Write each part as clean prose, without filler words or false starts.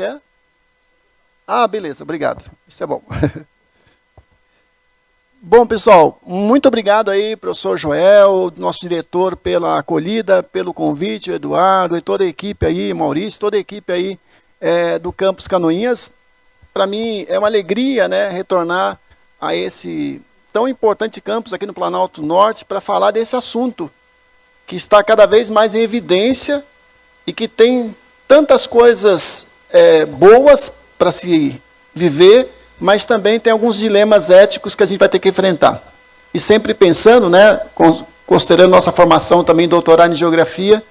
quer? Ah, beleza, obrigado. Isso é bom. Bom, pessoal, muito obrigado aí, professor Joel, nosso diretor, pela acolhida, pelo convite, o Eduardo e toda a equipe aí, Maurício, toda a equipe aí do Campus Canoinhas. Para mim é uma alegria, né, retornar a esse tão importante campus aqui no Planalto Norte para falar desse assunto que está cada vez mais em evidência e que tem tantas coisas boas para se viver, mas também tem alguns dilemas éticos que a gente vai ter que enfrentar. E sempre pensando, né, considerando nossa formação também doutorado em geografia,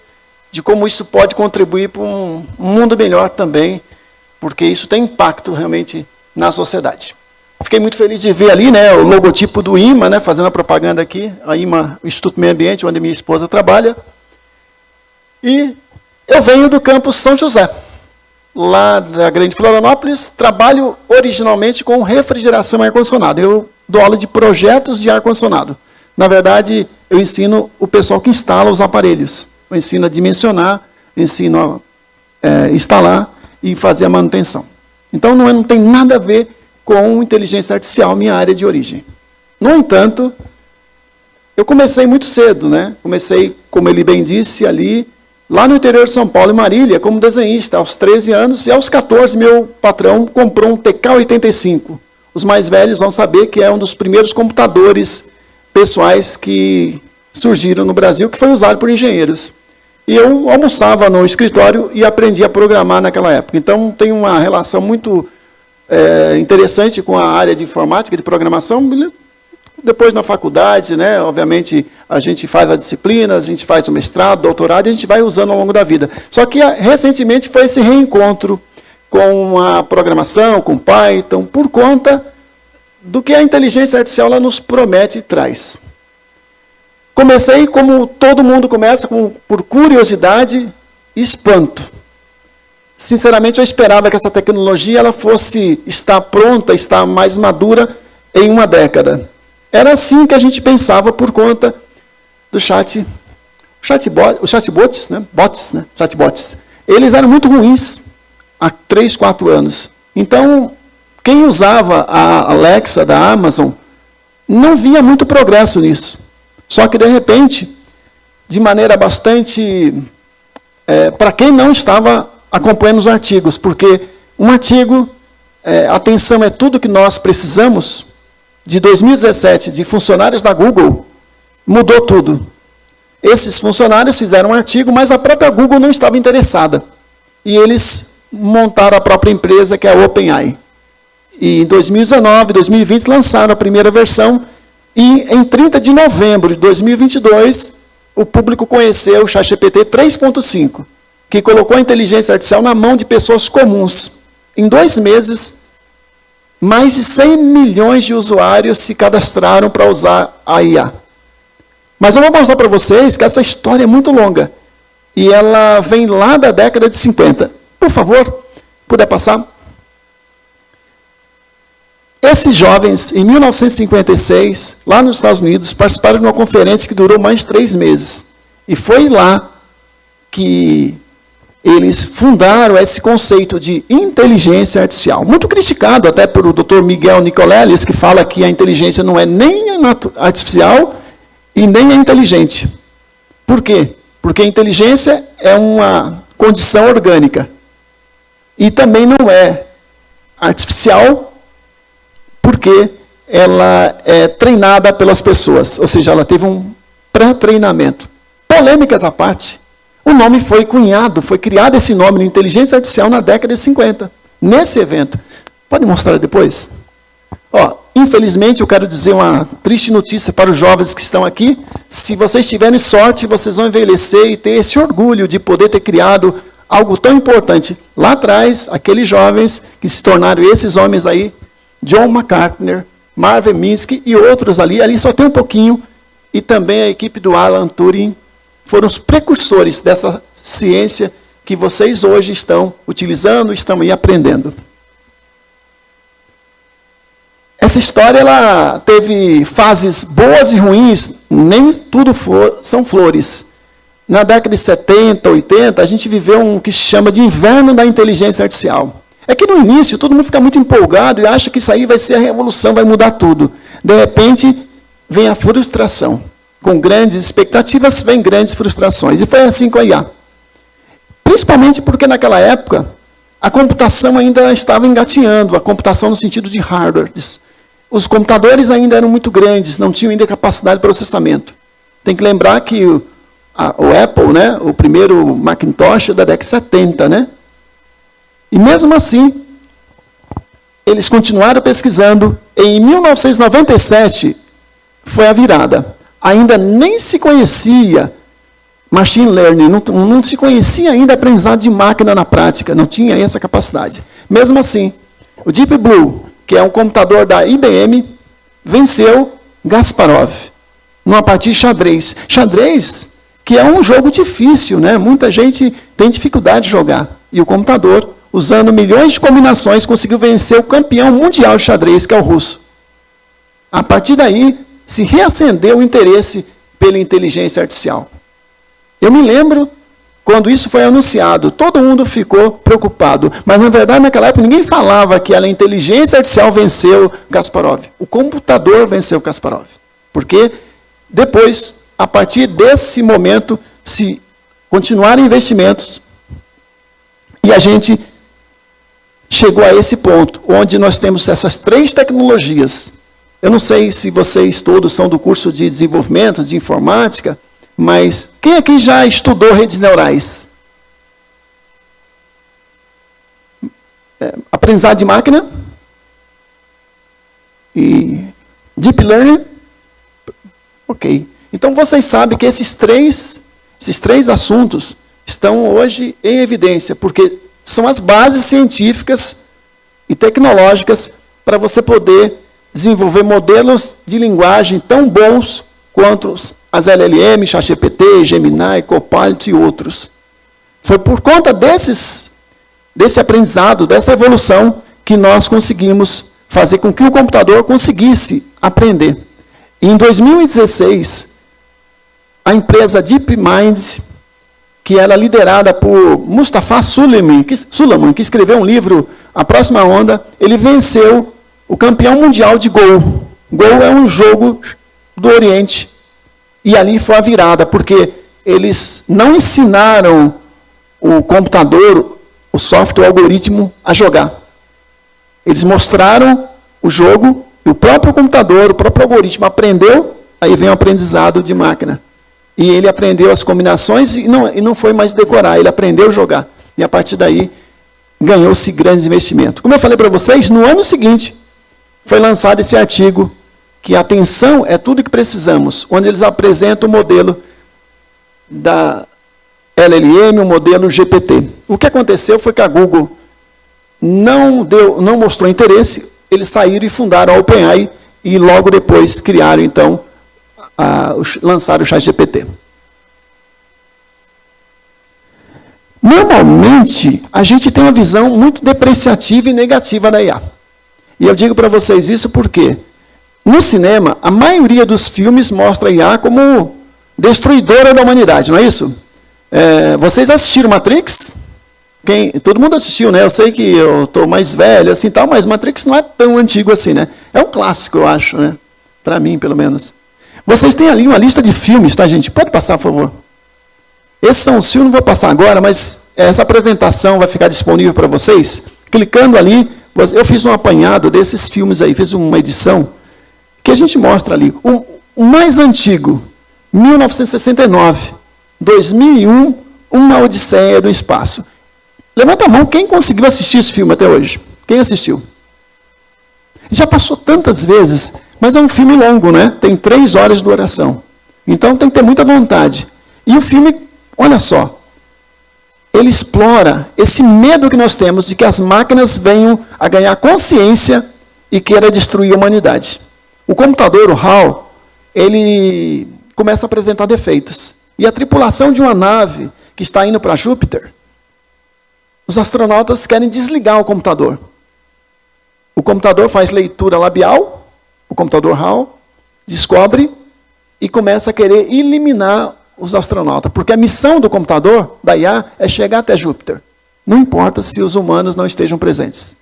de como isso pode contribuir para um mundo melhor também, porque isso tem impacto realmente na sociedade. Fiquei muito feliz de ver ali, né, o logotipo do IMA, né, fazendo a propaganda aqui, a IMA, o Instituto Meio Ambiente, onde minha esposa trabalha. E eu venho do campus São José, lá da Grande Florianópolis, trabalho originalmente com refrigeração e ar-condicionado. Eu dou aula de projetos de ar-condicionado. Na verdade, eu ensino o pessoal que instala os aparelhos. Eu ensino a dimensionar, ensino a instalar e fazer a manutenção. Então, não tem nada a ver com inteligência artificial, minha área de origem. No entanto, eu comecei muito cedo, né? Comecei, como ele bem disse, ali, lá no interior de São Paulo, em Marília, como desenhista, aos 13 anos, e aos 14, meu patrão comprou um TK-85. Os mais velhos vão saber que é um dos primeiros computadores pessoais que surgiram no Brasil, que foi usado por engenheiros. E eu almoçava no escritório e aprendi a programar naquela época. Então, tem uma relação muito interessante com a área de informática, de programação. Depois, na faculdade, né, obviamente, a gente faz a disciplina, a gente faz o mestrado, doutorado, e a gente vai usando ao longo da vida. Só que, recentemente, foi esse reencontro com a programação, com Python, por conta do que a inteligência artificial ela nos promete e traz. Comecei, como todo mundo começa, por curiosidade e espanto. Sinceramente, eu esperava que essa tecnologia ela fosse estar pronta, estar mais madura em uma década. Era assim que a gente pensava por conta do chatbots, né? Chatbots. Eles eram muito ruins há 3, 4 anos. Então, quem usava a Alexa da Amazon não via muito progresso nisso. Só que, de repente, de maneira bastante... para quem não estava acompanhando os artigos, porque um artigo, atenção, é tudo que nós precisamos... de 2017, de funcionários da Google, mudou tudo. Esses funcionários fizeram um artigo, mas a própria Google não estava interessada. E eles montaram a própria empresa, que é a OpenAI. E em 2019, 2020, lançaram a primeira versão, e em 30 de novembro de 2022, o público conheceu o ChatGPT 3.5, que colocou a inteligência artificial na mão de pessoas comuns. Em 2 meses, mais de 100 milhões de usuários se cadastraram para usar a IA. Mas eu vou mostrar para vocês que essa história é muito longa. E ela vem lá da década de 50. Por favor, puder passar. Esses jovens, em 1956, lá nos Estados Unidos, participaram de uma conferência que durou mais de 3 meses. E foi lá que eles fundaram esse conceito de inteligência artificial. Muito criticado até por o Dr. Miguel Nicoleles, que fala que a inteligência não é nem artificial e nem é inteligente. Por quê? Porque a inteligência é uma condição orgânica. E também não é artificial, porque ela é treinada pelas pessoas. Ou seja, ela teve um pré-treinamento. Polêmicas à parte. O nome foi cunhado, foi criado esse nome de inteligência artificial na década de 50, nesse evento. Pode mostrar depois? Infelizmente, eu quero dizer uma triste notícia para os jovens que estão aqui. Se vocês tiverem sorte, vocês vão envelhecer e ter esse orgulho de poder ter criado algo tão importante. Lá atrás, aqueles jovens que se tornaram esses homens aí, John McCartney, Marvin Minsky e outros ali só tem um pouquinho, e também a equipe do Alan Turing, foram os precursores dessa ciência que vocês hoje estão utilizando, estão aí aprendendo. Essa história ela teve fases boas e ruins, nem tudo são flores. na década de 70, 80, a gente viveu um que se chama de inverno da inteligência artificial. É que no início todo mundo fica muito empolgado e acha que isso aí vai ser a revolução, vai mudar tudo. De repente, vem a frustração. Com grandes expectativas, vem grandes frustrações. E foi assim com a IA. Principalmente porque naquela época, a computação ainda estava engatinhando, a computação no sentido de hardware. Os computadores ainda eram muito grandes, não tinham ainda capacidade de processamento. Tem que lembrar que o Apple, né, o primeiro Macintosh é da década de 70, né? E mesmo assim, eles continuaram pesquisando. Em 1997, foi a virada. Ainda nem se conhecia machine learning, não se conhecia ainda aprendizado de máquina na prática, não tinha essa capacidade. Mesmo assim, o Deep Blue, que é um computador da IBM, venceu Kasparov, numa partida de xadrez. Xadrez, que é um jogo difícil, né? Muita gente tem dificuldade de jogar. E o computador, usando milhões de combinações, conseguiu vencer o campeão mundial de xadrez, que é o russo. A partir daí, se reacendeu o interesse pela inteligência artificial. Eu me lembro, quando isso foi anunciado, todo mundo ficou preocupado. Mas, na verdade, naquela época, ninguém falava que a inteligência artificial venceu Kasparov. O computador venceu Kasparov. Porque depois, a partir desse momento, se continuaram investimentos, e a gente chegou a esse ponto, onde nós temos essas 3 tecnologias. Eu não sei se vocês todos são do curso de desenvolvimento, de informática, mas quem aqui já estudou redes neurais? Aprendizado de máquina? E Deep Learning? Ok. Então, vocês sabem que esses três assuntos estão hoje em evidência, porque são as bases científicas e tecnológicas para você poder desenvolver modelos de linguagem tão bons quanto as LLM, ChatGPT, Gemini, Copilot e outros. Foi por conta desse aprendizado, dessa evolução, que nós conseguimos fazer com que o computador conseguisse aprender. E em 2016, a empresa DeepMind, que era liderada por Mustafa Suleyman, que escreveu um livro, A Próxima Onda, ele venceu o campeão mundial de Go. Go é um jogo do Oriente. E ali foi a virada, porque eles não ensinaram o computador, o software, o algoritmo a jogar. Eles mostraram o jogo, e o próprio computador, o próprio algoritmo aprendeu, aí vem o aprendizado de máquina. E ele aprendeu as combinações e não foi mais decorar, ele aprendeu a jogar. E a partir daí, ganhou-se grandes investimentos. Como eu falei para vocês, no ano seguinte, foi lançado esse artigo, que a atenção é tudo que precisamos, onde eles apresentam o modelo da LLM, o modelo GPT. O que aconteceu foi que a Google não mostrou interesse, eles saíram e fundaram a OpenAI, e logo depois criaram, então, lançaram o ChatGPT. Normalmente, a gente tem uma visão muito depreciativa e negativa da IA. E eu digo para vocês isso porque no cinema, a maioria dos filmes mostra a IA como destruidora da humanidade, não é isso? Vocês assistiram Matrix? Todo mundo assistiu, né? Eu sei que eu estou mais velho, assim, tal, mas Matrix não é tão antigo assim, né? É um clássico, eu acho, né? Para mim, pelo menos. Vocês têm ali uma lista de filmes, tá, gente? Pode passar, por favor. Esses são os filmes, não vou passar agora, mas essa apresentação vai ficar disponível para vocês. Clicando ali, eu fiz um apanhado desses filmes aí, fiz uma edição, que a gente mostra ali. O mais antigo, 1969, 2001, Uma Odisseia do Espaço. Levanta a mão, quem conseguiu assistir esse filme até hoje? Quem assistiu? Já passou tantas vezes, mas é um filme longo, né? Tem 3 horas de duração. Então tem que ter muita vontade. E o filme, olha só, ele explora esse medo que nós temos de que as máquinas venham a ganhar consciência e queira destruir a humanidade. O computador, o HAL, ele começa a apresentar defeitos. E a tripulação de uma nave que está indo para Júpiter, os astronautas querem desligar o computador. O computador faz leitura labial, o computador HAL descobre e começa a querer eliminar os astronautas, porque a missão do computador, da IA, é chegar até Júpiter. Não importa se os humanos não estejam presentes.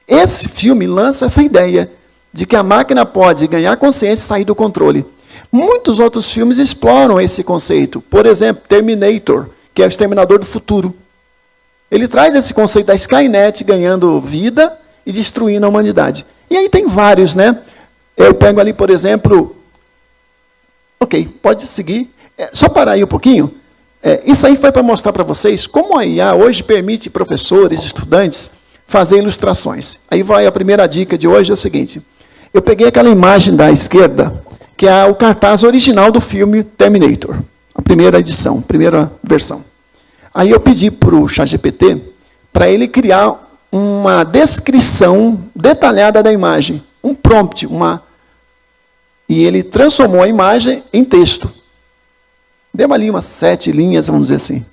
Esse filme lança essa ideia de que a máquina pode ganhar consciência e sair do controle. Muitos outros filmes exploram esse conceito. Por exemplo, Terminator, que é o Exterminador do Futuro. Ele traz esse conceito da Skynet ganhando vida e destruindo a humanidade. E aí tem vários, né? Eu pego ali, por exemplo... Ok, pode seguir. Só parar aí um pouquinho. Isso aí foi para mostrar para vocês como a IA hoje permite professores, estudantes, fazer ilustrações. Aí vai a primeira dica de hoje, é o seguinte. Eu peguei aquela imagem da esquerda, que é o cartaz original do filme Terminator. A primeira edição, primeira versão. Aí eu pedi para o ChatGPT para ele criar uma descrição detalhada da imagem. Um prompt, e ele transformou a imagem em texto. Deu ali umas 7 linhas, vamos dizer assim.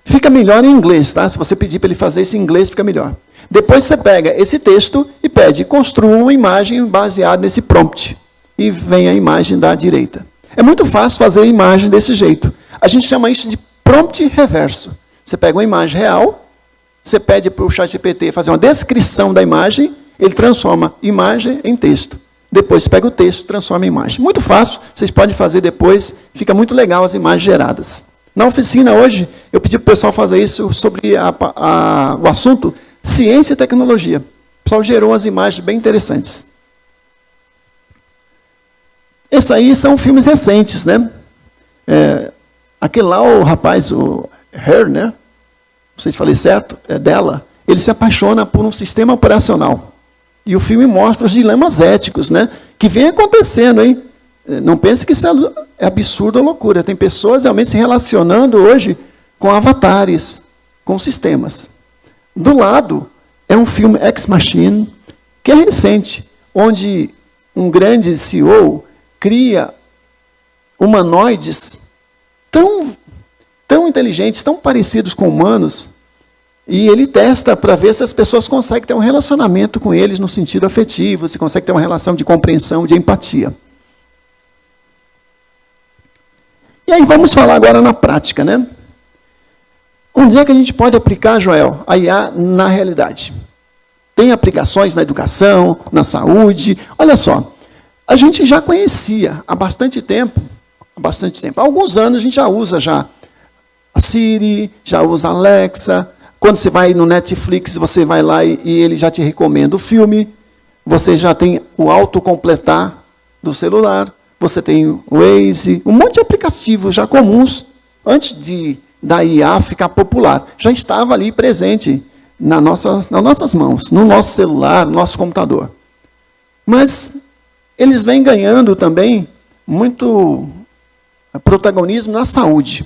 Fica melhor em inglês, tá? Se você pedir para ele fazer isso em inglês, fica melhor. Depois você pega esse texto e pede, construa uma imagem baseada nesse prompt. E vem a imagem da direita. É muito fácil fazer a imagem desse jeito. A gente chama isso de prompt reverso. Você pega uma imagem real, você pede para o ChatGPT fazer uma descrição da imagem, ele transforma imagem em texto. Depois você pega o texto e transforma em imagem. Muito fácil, vocês podem fazer depois, fica muito legal as imagens geradas. Na oficina hoje, eu pedi para o pessoal fazer isso sobre o assunto ciência e tecnologia. O pessoal gerou umas imagens bem interessantes. Esses aí são filmes recentes, né? Aquele lá, o rapaz, o Her, né? Não sei se falei certo, é dela. Ele se apaixona por um sistema operacional. E o filme mostra os dilemas éticos, né? Que vem acontecendo, hein? Não pense que isso é absurdo ou loucura. Tem pessoas realmente se relacionando hoje com avatares, com sistemas. Do lado, é um filme Ex Machina, que é recente, onde um grande CEO cria humanoides tão inteligentes, tão parecidos com humanos, e ele testa para ver se as pessoas conseguem ter um relacionamento com eles no sentido afetivo, se consegue ter uma relação de compreensão, de empatia. E aí vamos falar agora na prática, né? Onde é que a gente pode aplicar, Joel, a IA na realidade? Tem aplicações na educação, na saúde. Olha só, a gente já conhecia há bastante tempo, há alguns anos a gente já usa a Siri, já usa a Alexa. Quando você vai no Netflix, você vai lá e ele já te recomenda o filme. Você já tem o autocompletar do celular. Você tem o Waze, um monte de aplicativos já comuns, antes da IA ficar popular. Já estava ali presente nas nossas mãos, no nosso celular, no nosso computador. Mas eles vêm ganhando também muito protagonismo na saúde.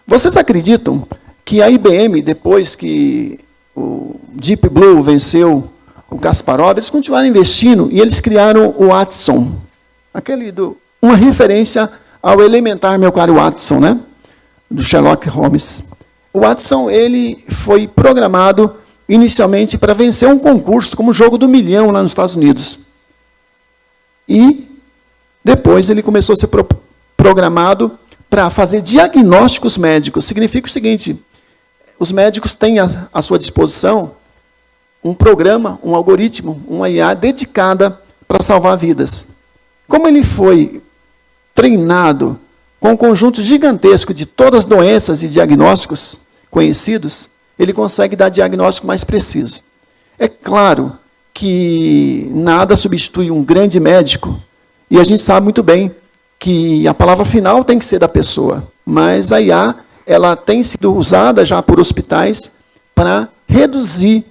Vocês acreditam que a IBM, depois que o Deep Blue venceu o Kasparov, eles continuaram investindo e eles criaram o Watson, uma referência ao elementar meu caro Watson, né? Do Sherlock Holmes. O Watson ele foi programado inicialmente para vencer um concurso como o Jogo do Milhão lá nos Estados Unidos. E depois ele começou a ser programado para fazer diagnósticos médicos. Significa o seguinte: os médicos têm à sua disposição um programa, um algoritmo, uma IA dedicada para salvar vidas. Como ele foi treinado com um conjunto gigantesco de todas as doenças e diagnósticos conhecidos, ele consegue dar diagnóstico mais preciso. É claro que nada substitui um grande médico, e a gente sabe muito bem que a palavra final tem que ser da pessoa, mas a IA ela tem sido usada já por hospitais para reduzir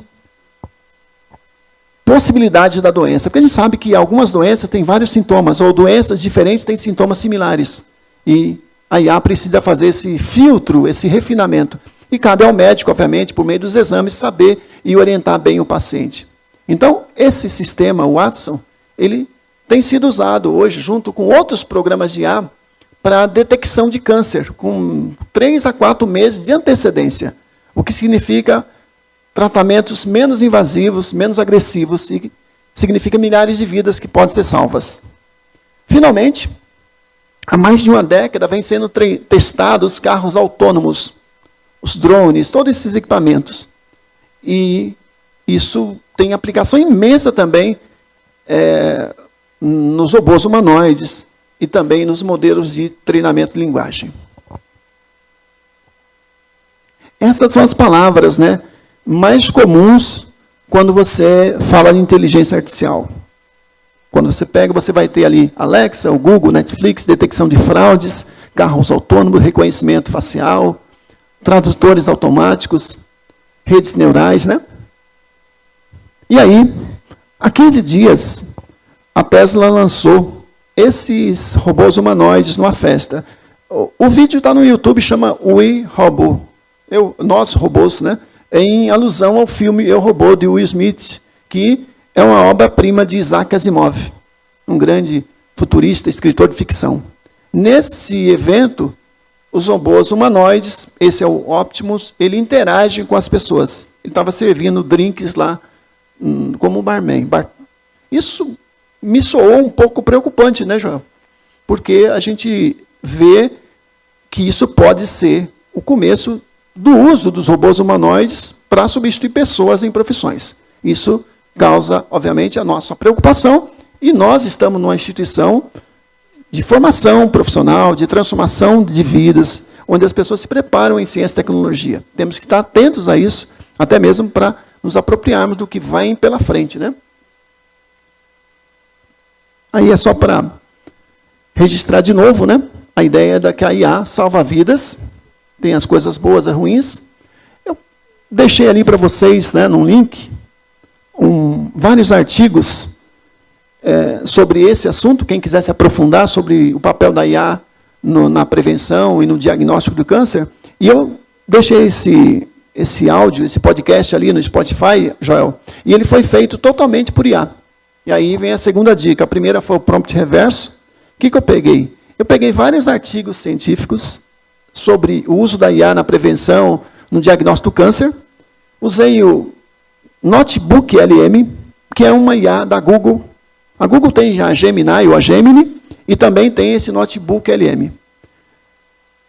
possibilidades da doença. Porque a gente sabe que algumas doenças têm vários sintomas, ou doenças diferentes têm sintomas similares. E a IA precisa fazer esse filtro, esse refinamento. E cabe ao médico, obviamente, por meio dos exames, saber e orientar bem o paciente. Então, esse sistema, o Watson, ele tem sido usado hoje, junto com outros programas de IA, para detecção de câncer, com 3 a 4 meses de antecedência. O que significa tratamentos menos invasivos, menos agressivos, e significa milhares de vidas que podem ser salvas. Finalmente, há mais de uma década vem sendo testados os carros autônomos, os drones, todos esses equipamentos. E isso tem aplicação imensa também nos robôs humanoides e também nos modelos de treinamento de linguagem. Essas são as palavras, né, mais comuns quando você fala de inteligência artificial. Quando você pega, você vai ter ali Alexa, o Google, Netflix, detecção de fraudes, carros autônomos, reconhecimento facial, tradutores automáticos, redes neurais, né? E aí, há 15 dias, a Tesla lançou esses robôs humanoides numa festa. O vídeo está no YouTube, chama We Robô. Nós robôs, né? Em alusão ao filme Eu, Robô, de Will Smith, que é uma obra-prima de Isaac Asimov, um grande futurista, escritor de ficção. Nesse evento, os robôs humanoides, esse é o Optimus, ele interage com as pessoas. Ele estava servindo drinks lá, como um barman. Isso me soou um pouco preocupante, né, Joel? Porque a gente vê que isso pode ser o começo do uso dos robôs humanoides para substituir pessoas em profissões. Isso causa, obviamente, a nossa preocupação, e nós estamos numa instituição de formação profissional, de transformação de vidas, onde as pessoas se preparam em ciência e tecnologia. Temos que estar atentos a isso, até mesmo para nos apropriarmos do que vai pela frente, né? Aí é só para registrar de novo, né? A ideia da que a IA salva vidas, tem as coisas boas e ruins. Eu deixei ali para vocês, né, num link, vários artigos sobre esse assunto, quem quiser se aprofundar sobre o papel da IA na prevenção e no diagnóstico do câncer. E eu deixei esse áudio, esse podcast ali no Spotify, Joel, e ele foi feito totalmente por IA. E aí vem a segunda dica. A primeira foi o prompt reverso. O que eu peguei? Eu peguei vários artigos científicos sobre o uso da IA na prevenção, no diagnóstico do câncer. Usei o Notebook LM, que é uma IA da Google. A Google tem já a Gemini ou a Gemini, e também tem esse Notebook LM.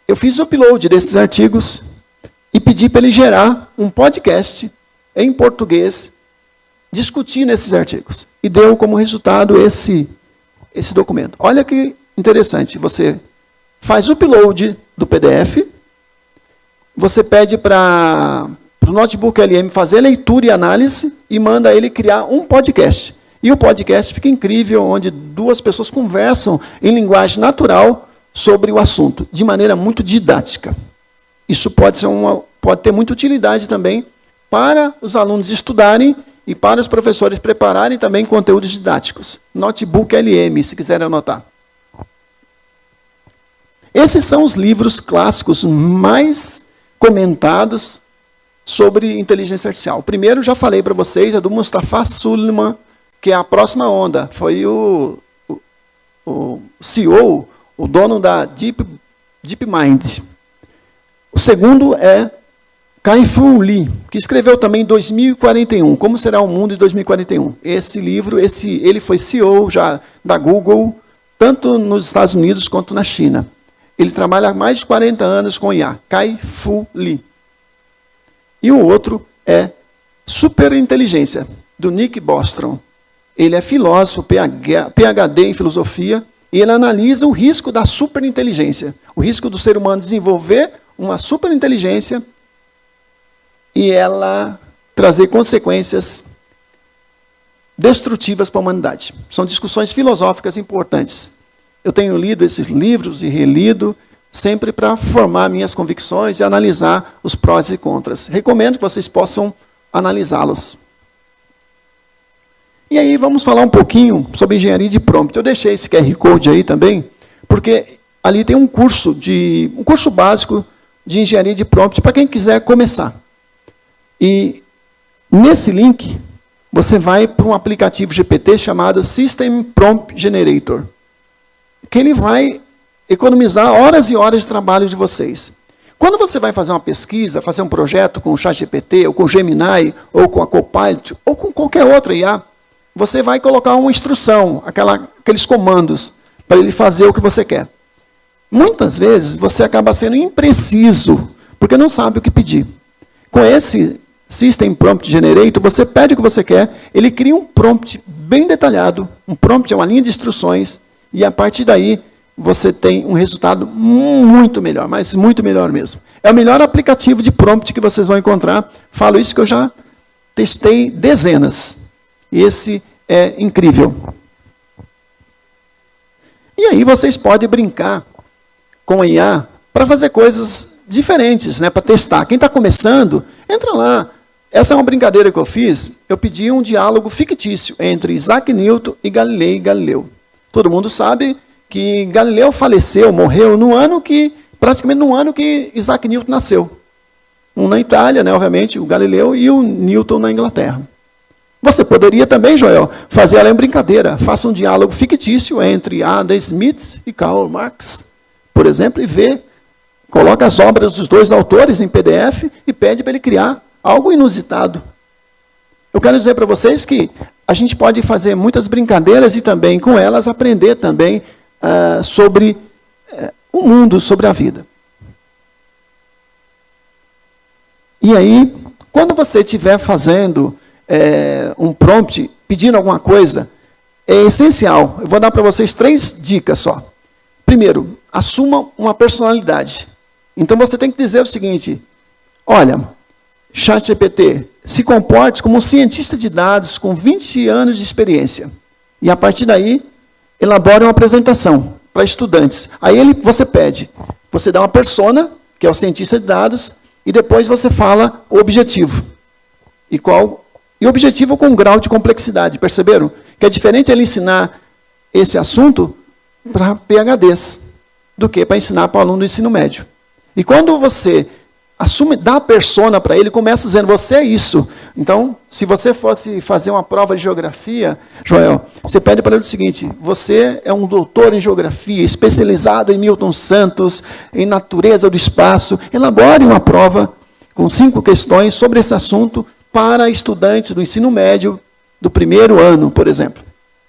Eu fiz o upload desses artigos e pedi para ele gerar um podcast em português, discutindo esses artigos. E deu como resultado esse documento. Olha que interessante, você faz o upload do PDF, você pede para o Notebook LM fazer leitura e análise e manda ele criar um podcast. E o podcast fica incrível, onde duas pessoas conversam em linguagem natural sobre o assunto, de maneira muito didática. Isso pode ter muita utilidade também para os alunos estudarem e para os professores prepararem também conteúdos didáticos. Notebook LM, se quiserem anotar. Esses são os livros clássicos mais comentados sobre inteligência artificial. O primeiro, já falei para vocês, é do Mustafa Suleyman, que é a próxima onda. Foi o CEO, o dono da DeepMind. O segundo é Kai-Fu Lee, que escreveu também em 2041, Como Será o Mundo em 2041. Esse livro, ele foi CEO já da Google, tanto nos Estados Unidos quanto na China. Ele trabalha há mais de 40 anos com IA, Kai-Fu Lee. E o outro é Superinteligência, do Nick Bostrom. Ele é filósofo, PhD em filosofia, e ele analisa o risco da superinteligência, o risco do ser humano desenvolver uma superinteligência e ela trazer consequências destrutivas para a humanidade. São discussões filosóficas importantes. Eu tenho lido esses livros e relido, sempre para formar minhas convicções e analisar os prós e contras. Recomendo que vocês possam analisá-los. E aí vamos falar um pouquinho sobre engenharia de prompt. Eu deixei esse QR Code aí também, porque ali tem um curso básico de engenharia de prompt para quem quiser começar. E nesse link, você vai para um aplicativo GPT chamado System Prompt Generator, que ele vai economizar horas e horas de trabalho de vocês. Quando você vai fazer uma pesquisa, fazer um projeto com o ChatGPT, ou com o Gemini, ou com a Copilot, ou com qualquer outra IA, você vai colocar uma instrução, aqueles comandos, para ele fazer o que você quer. muitas vezes você acaba sendo impreciso, porque não sabe o que pedir. Com esse System Prompt Generator, você pede o que você quer, ele cria um prompt bem detalhado, um prompt é uma linha de instruções, e a partir daí você tem um resultado muito melhor, mas muito melhor mesmo. É o melhor aplicativo de prompt que vocês vão encontrar. Falo isso que eu já testei dezenas. Esse é incrível. E aí vocês podem brincar com a IA para fazer coisas diferentes, né, para testar. Quem está começando, entra lá. Essa é uma brincadeira que eu fiz. Eu pedi um diálogo fictício entre Isaac Newton e Galileu. Todo mundo sabe que Galileu faleceu, morreu praticamente no ano que Isaac Newton nasceu. Um na Itália, né, obviamente, o Galileu, e o Newton na Inglaterra. Você poderia também, Joel, fazer ela em brincadeira. Faça um diálogo fictício entre Adam Smith e Karl Marx, por exemplo, e coloca as obras dos dois autores em PDF e pede para ele criar algo inusitado. Eu quero dizer para vocês que a gente pode fazer muitas brincadeiras e também, com elas, aprender também sobre o mundo, sobre a vida. E aí, quando você estiver fazendo um prompt, pedindo alguma coisa, é essencial. Eu vou dar para vocês 3 dicas só. Primeiro, assuma uma personalidade. Então, você tem que dizer o seguinte: olha, ChatGPT, se comporte como um cientista de dados com 20 anos de experiência. E, a partir daí, elabore uma apresentação para estudantes. Aí você pede, você dá uma persona, que é o cientista de dados, e depois você fala o objetivo. E o objetivo com um grau de complexidade. Perceberam? Que é diferente ele ensinar esse assunto para PhDs do que para ensinar para o aluno do ensino médio. E quando você dá a persona para ele, começa dizendo, você é isso. Então, se você fosse fazer uma prova de geografia, Joel, você pede para ele o seguinte: você é um doutor em geografia, especializado em Milton Santos, em natureza do espaço. Elabore uma prova com 5 questões sobre esse assunto para estudantes do ensino médio do 1º ano, por exemplo.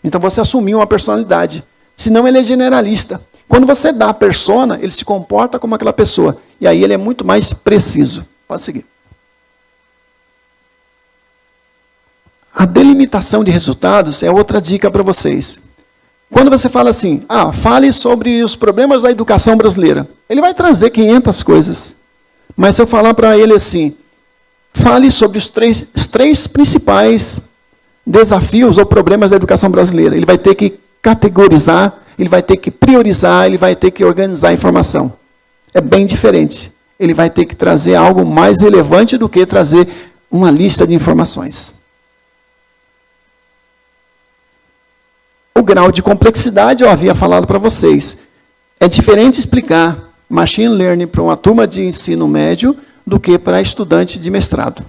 Então, você assumiu uma personalidade. Senão, ele é generalista. Quando você dá a persona, ele se comporta como aquela pessoa. E aí ele é muito mais preciso. Pode seguir. A delimitação de resultados é outra dica para vocês. Quando você fala assim, fale sobre os problemas da educação brasileira, ele vai trazer 500 coisas. Mas se eu falar para ele assim, fale sobre os três principais desafios ou problemas da educação brasileira, ele vai ter que categorizar, ele vai ter que priorizar, ele vai ter que organizar a informação. É bem diferente. Ele vai ter que trazer algo mais relevante do que trazer uma lista de informações. O grau de complexidade, eu havia falado para vocês. É diferente explicar machine learning para uma turma de ensino médio do que para estudante de mestrado.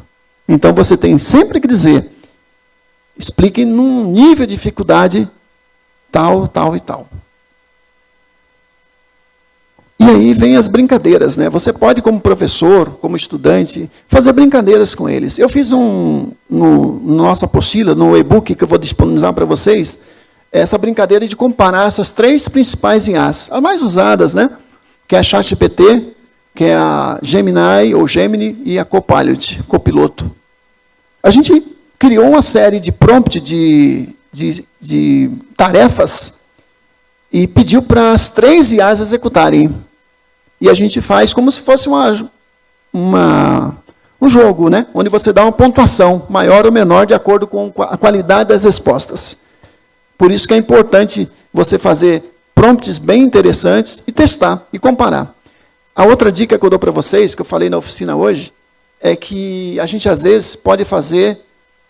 Então, você tem sempre que dizer, explique num nível de dificuldade tal, tal e tal. E aí vem as brincadeiras, né? Você pode, como professor, como estudante, fazer brincadeiras com eles. Eu fiz no nossa apostila, no e-book que eu vou disponibilizar para vocês, essa brincadeira de comparar essas 3 principais IAs, as mais usadas, né? Que é a ChatGPT, que é a Gemini ou Gemini e a Copilot, copiloto. A gente criou uma série de prompt de tarefas e pediu para as 3 IAs executarem. E a gente faz como se fosse um jogo, né? Onde você dá uma pontuação maior ou menor de acordo com a qualidade das respostas. Por isso que é importante você fazer prompts bem interessantes e testar e comparar. A outra dica que eu dou para vocês, que eu falei na oficina hoje, é que a gente às vezes pode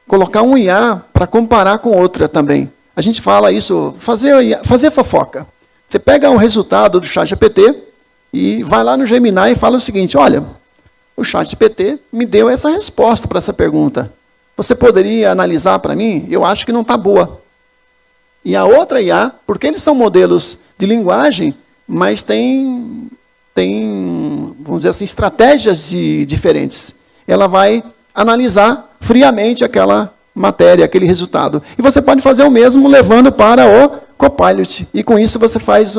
colocar um IA para comparar com outra também. A gente fala isso, fazer fofoca. Você pega o resultado do ChatGPT e vai lá no Gemini e fala o seguinte, olha, o ChatGPT me deu essa resposta para essa pergunta. Você poderia analisar para mim? Eu acho que não está boa. E a outra IA, porque eles são modelos de linguagem, mas tem vamos dizer assim, estratégias diferentes. Ela vai analisar friamente aquela matéria, aquele resultado. E você pode fazer o mesmo levando para o Copilot. E com isso você faz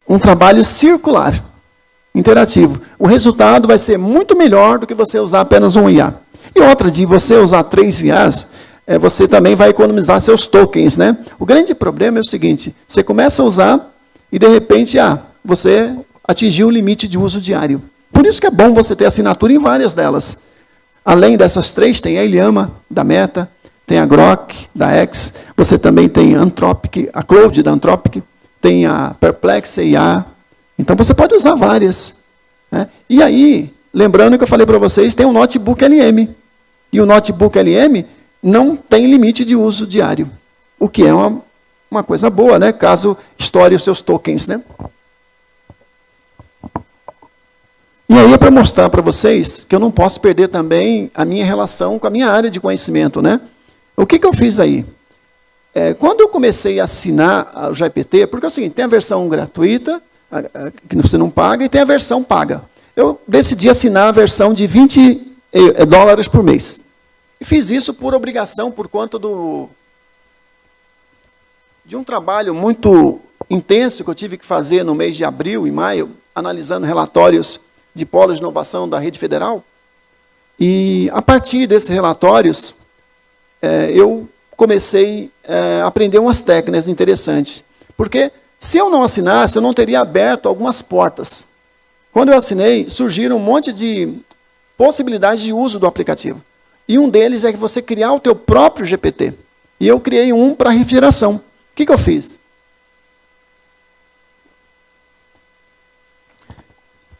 um trabalho circular, interativo. O resultado vai ser muito melhor do que você usar apenas um IA. E outra, de você usar 3 IAs, você também vai economizar seus tokens, né? O grande problema é o seguinte, você começa a usar e, de repente, você atingiu o limite de uso diário. Por isso que é bom você ter assinatura em várias delas. Além dessas 3, tem a Llama, da Meta, tem a Grok, da X, você também tem a Anthropic, a Cloud da Anthropic, tem a Perplex AI. Então, você pode usar várias. Né? E aí, lembrando que eu falei para vocês, tem um notebook LM. E o notebook LM não tem limite de uso diário. O que é uma coisa boa, né? Caso estoure os seus tokens, né? E aí é para mostrar para vocês que eu não posso perder também a minha relação com a minha área de conhecimento, né? O que eu fiz aí? Quando eu comecei a assinar o GPT, porque é o seguinte, tem a versão gratuita, que você não paga, e tem a versão paga. Eu decidi assinar a versão de $20 por mês. E fiz isso por obrigação, por conta de um trabalho muito intenso que eu tive que fazer no mês de abril e maio, analisando relatórios de polos de inovação da rede federal. E, a partir desses relatórios, eu comecei a aprender umas técnicas interessantes. Porque, se eu não assinasse, eu não teria aberto algumas portas. Quando eu assinei, surgiram um monte de possibilidades de uso do aplicativo. E um deles é que você criar o teu próprio GPT. E eu criei um para refrigeração. O que eu fiz?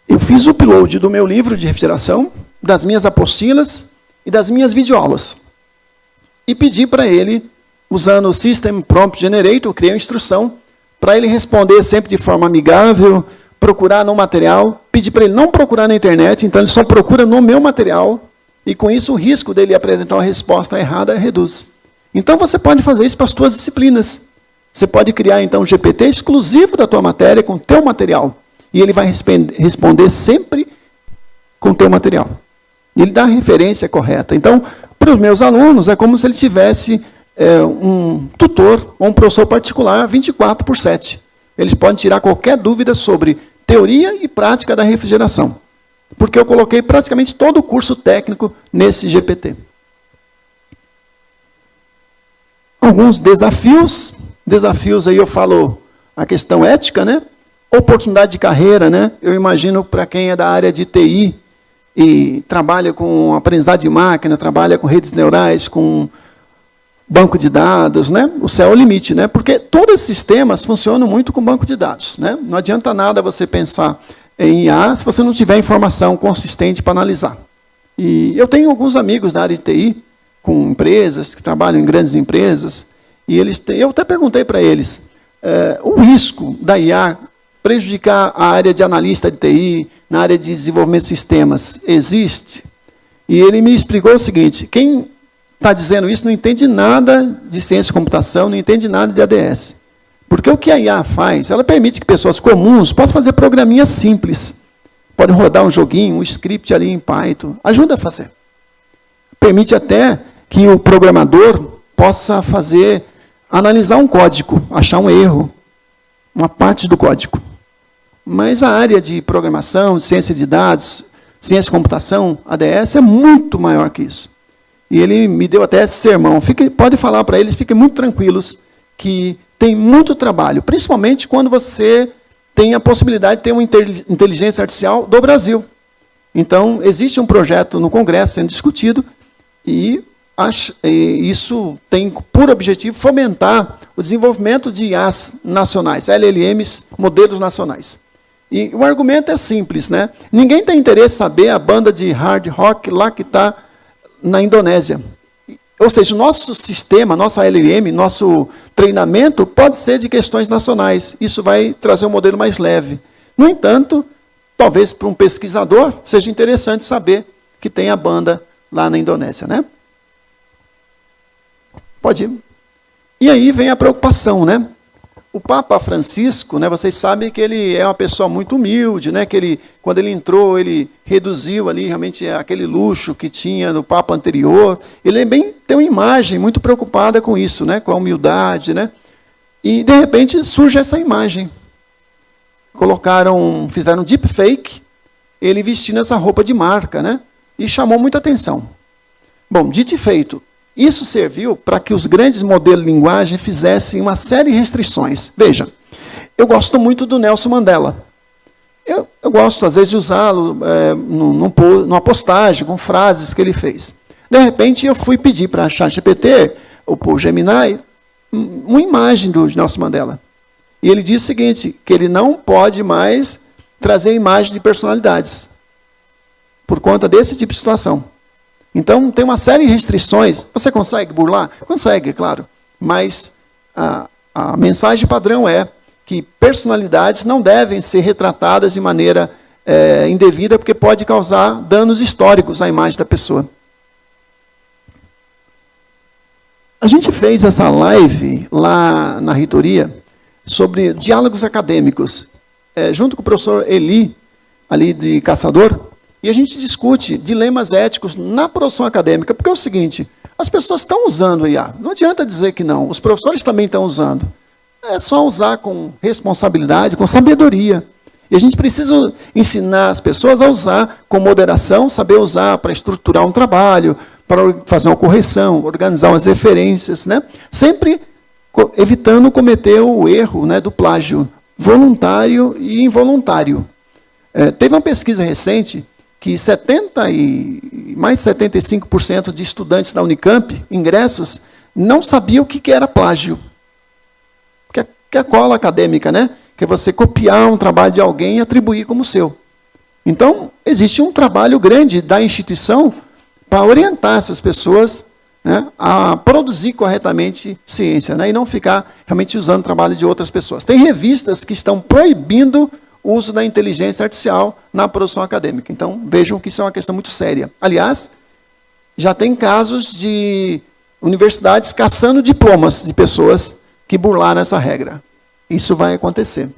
Eu fiz o upload do meu livro de refrigeração, das minhas apostilas e das minhas videoaulas. E pedi para ele, usando o System Prompt Generator, eu criei uma instrução para ele responder sempre de forma amigável, procurar no material. Pedi para ele não procurar na internet, então ele só procura no meu material. E com isso o risco dele apresentar uma resposta errada reduz. Então você pode fazer isso para as suas disciplinas. Você pode criar então um GPT exclusivo da tua matéria com o teu material. E ele vai responder sempre com o teu material. E ele dá a referência correta. Então, para os meus alunos, é como se ele tivesse um tutor ou um professor particular 24/7. Eles podem tirar qualquer dúvida sobre teoria e prática da refrigeração. Porque eu coloquei praticamente todo o curso técnico nesse GPT. Alguns desafios. Desafios aí eu falo a questão ética, né? Oportunidade de carreira, né? Eu imagino para quem é da área de TI e trabalha com aprendizado de máquina, trabalha com redes neurais, com banco de dados, né? O céu é o limite, né? Porque todos esses sistemas funcionam muito com banco de dados, né? Não adianta nada você pensar em IA se você não tiver informação consistente para analisar. E eu tenho alguns amigos da área de TI, com empresas, que trabalham em grandes empresas, e eu até perguntei para eles, o risco da IA prejudicar a área de analista de TI, na área de desenvolvimento de sistemas, existe? E ele me explicou o seguinte, quem está dizendo isso não entende nada de ciência e computação, não entende nada de ADS. Porque o que a IA faz, ela permite que pessoas comuns possam fazer programinhas simples. Pode rodar um joguinho, um script ali em Python, ajuda a fazer. Permite até que o programador possa analisar um código, achar um erro, uma parte do código. Mas a área de programação, de ciência de dados, ciência de computação, ADS, é muito maior que isso. E ele me deu até esse sermão. Pode falar para eles, fiquem muito tranquilos, que tem muito trabalho, principalmente quando você tem a possibilidade de ter uma inteligência artificial do Brasil. Então, existe um projeto no Congresso sendo discutido, e isso tem por objetivo fomentar o desenvolvimento de IAs nacionais, LLMs, modelos nacionais. E o argumento é simples, né? Ninguém tem interesse em saber a banda de hard rock lá que está na Indonésia. Ou seja, o nosso sistema, nossa LLM, nosso treinamento pode ser de questões nacionais. Isso vai trazer um modelo mais leve. No entanto, talvez para um pesquisador seja interessante saber que tem a banda lá na Indonésia, né? Pode ir. E aí vem a preocupação, né? O Papa Francisco, né, vocês sabem que ele é uma pessoa muito humilde, né, que quando ele entrou, ele reduziu ali realmente aquele luxo que tinha no Papa anterior. Ele tem uma imagem muito preocupada com isso, né, com a humildade, né? E, de repente, surge essa imagem. fizeram deepfake, ele vestindo essa roupa de marca, né? E chamou muita atenção. Bom, dito e feito, isso serviu para que os grandes modelos de linguagem fizessem uma série de restrições. Veja, eu gosto muito do Nelson Mandela. Eu gosto, às vezes, de usá-lo numa postagem, com frases que ele fez. De repente, eu fui pedir para a ChatGPT, ou para o Gemini, uma imagem do Nelson Mandela. E ele disse o seguinte, que ele não pode mais trazer imagem de personalidades, por conta desse tipo de situação. Então, tem uma série de restrições. Você consegue burlar? Consegue, é claro. Mas a mensagem padrão é que personalidades não devem ser retratadas de maneira indevida, porque pode causar danos históricos à imagem da pessoa. A gente fez essa live lá na reitoria sobre diálogos acadêmicos, junto com o professor Eli, ali de Caçador, e a gente discute dilemas éticos na produção acadêmica, porque é o seguinte, as pessoas estão usando o IA, não adianta dizer que não, os professores também estão usando. É só usar com responsabilidade, com sabedoria. E a gente precisa ensinar as pessoas a usar com moderação, saber usar para estruturar um trabalho, para fazer uma correção, organizar umas referências, né? Sempre evitando cometer o erro, né, do plágio voluntário e involuntário. Teve uma pesquisa recente que mais de 75% de estudantes da Unicamp, ingressos, não sabiam o que era plágio. Que é a cola acadêmica, né? Que é você copiar um trabalho de alguém e atribuir como seu. Então, existe um trabalho grande da instituição para orientar essas pessoas, né, a produzir corretamente ciência, né, e não ficar realmente usando o trabalho de outras pessoas. Tem revistas que estão proibindo o uso da inteligência artificial na produção acadêmica. Então, vejam que isso é uma questão muito séria. Aliás, já tem casos de universidades caçando diplomas de pessoas que burlaram essa regra. Isso vai acontecer.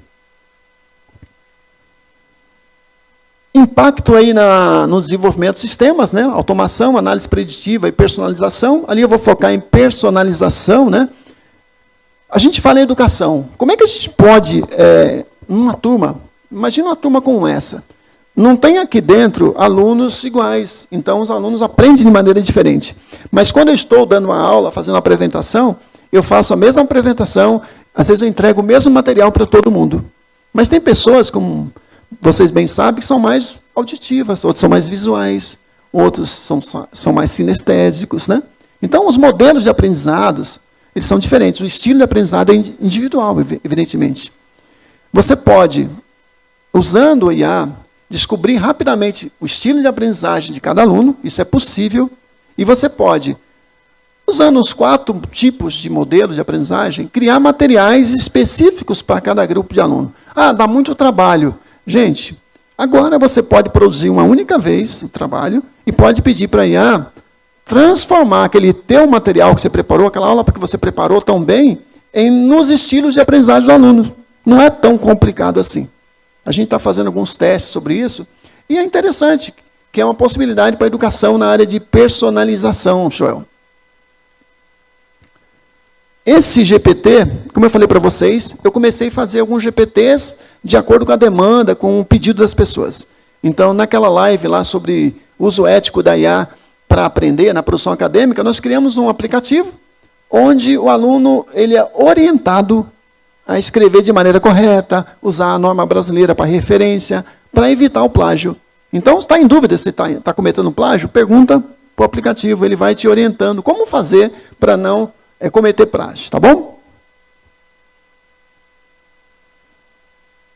Impacto aí no desenvolvimento de sistemas, né? Automação, análise preditiva e personalização. Ali eu vou focar em personalização, né? A gente fala em educação. Como é que a gente pode, uma turma, imagina uma turma como essa, não tem aqui dentro alunos iguais, então os alunos aprendem de maneira diferente. Mas quando eu estou dando uma aula, fazendo uma apresentação, eu faço a mesma apresentação, às vezes eu entrego o mesmo material para todo mundo. Mas tem pessoas, como vocês bem sabem, que são mais auditivas, outros são mais visuais, outros são mais sinestésicos, né? Então, os modelos de aprendizados, eles são diferentes. O estilo de aprendizado é individual, evidentemente. Você pode, usando o IA, descobrir rapidamente o estilo de aprendizagem de cada aluno, isso é possível, e você pode, usando os 4 tipos de modelos de aprendizagem, criar materiais específicos para cada grupo de aluno. Ah, dá muito trabalho. Gente, agora você pode produzir uma única vez o trabalho e pode pedir para a IA transformar aquele teu material que você preparou, aquela aula que você preparou tão bem, nos estilos de aprendizagem do aluno. Não é tão complicado assim. A gente está fazendo alguns testes sobre isso, e é interessante, que é uma possibilidade para a educação na área de personalização, Joel. Esse GPT, como eu falei para vocês, eu comecei a fazer alguns GPTs de acordo com a demanda, com o pedido das pessoas. Então, naquela live lá sobre uso ético da IA para aprender na produção acadêmica, nós criamos um aplicativo onde o aluno ele é orientado a escrever de maneira correta, usar a norma brasileira para referência, para evitar o plágio. Então, está em dúvida se está cometendo plágio, pergunta para o aplicativo, ele vai te orientando como fazer para não cometer plágio, tá bom?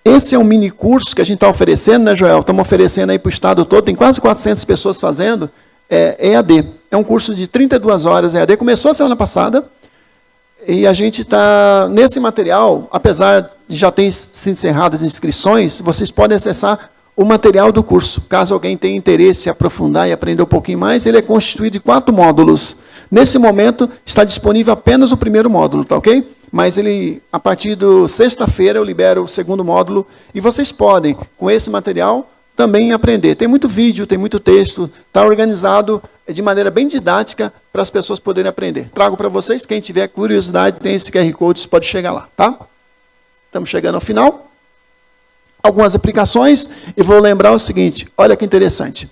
Esse é um mini curso que a gente está oferecendo, né, Joel? Estamos oferecendo aí para o estado todo, tem quase 400 pessoas fazendo, EAD. É um curso de 32 horas EAD, começou a semana passada, e a gente está, nesse material, apesar de já ter sido encerradas as inscrições, vocês podem acessar o material do curso. Caso alguém tenha interesse em aprofundar e aprender um pouquinho mais, ele é constituído de 4 módulos. Nesse momento, está disponível apenas o primeiro módulo, tá ok? Mas ele, a partir de sexta-feira, eu libero o segundo módulo, e vocês podem, com esse material, também aprender. Tem muito vídeo, tem muito texto, está organizado de maneira bem didática para as pessoas poderem aprender. Trago para vocês, quem tiver curiosidade, tem esse QR Code, pode chegar lá, tá? Estamos chegando ao final. algumas aplicações e vou lembrar o seguinte, olha que interessante.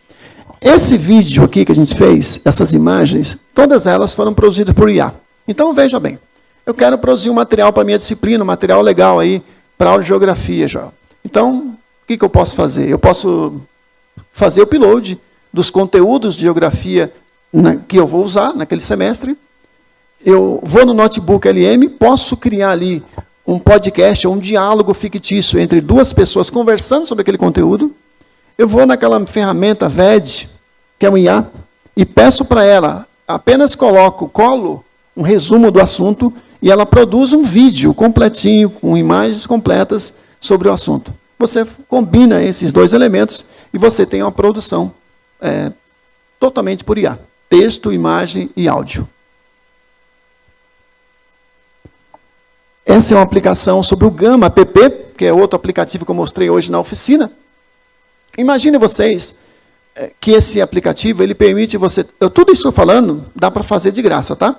Esse vídeo aqui que a gente fez, essas imagens, todas elas foram produzidas por IA. Então, veja bem, eu quero produzir um material para a minha disciplina, um material legal aí para aula de geografia, já. Então, o que eu posso fazer? Eu posso fazer o upload dos conteúdos de geografia que eu vou usar naquele semestre. Eu vou no notebook LM, posso criar ali um podcast, um diálogo fictício entre duas pessoas conversando sobre aquele conteúdo. Eu vou naquela ferramenta VED, que é um IA, e peço para ela, apenas colo um resumo do assunto, e ela produz um vídeo completinho, com imagens completas sobre o assunto. Você combina esses dois elementos e você tem uma produção totalmente por IA. Texto, imagem e áudio. Essa é uma aplicação sobre o Gama app, que é outro aplicativo que eu mostrei hoje na oficina. Imagine vocês que esse aplicativo, ele permite você... tudo isso que eu estou falando, dá para fazer de graça, tá?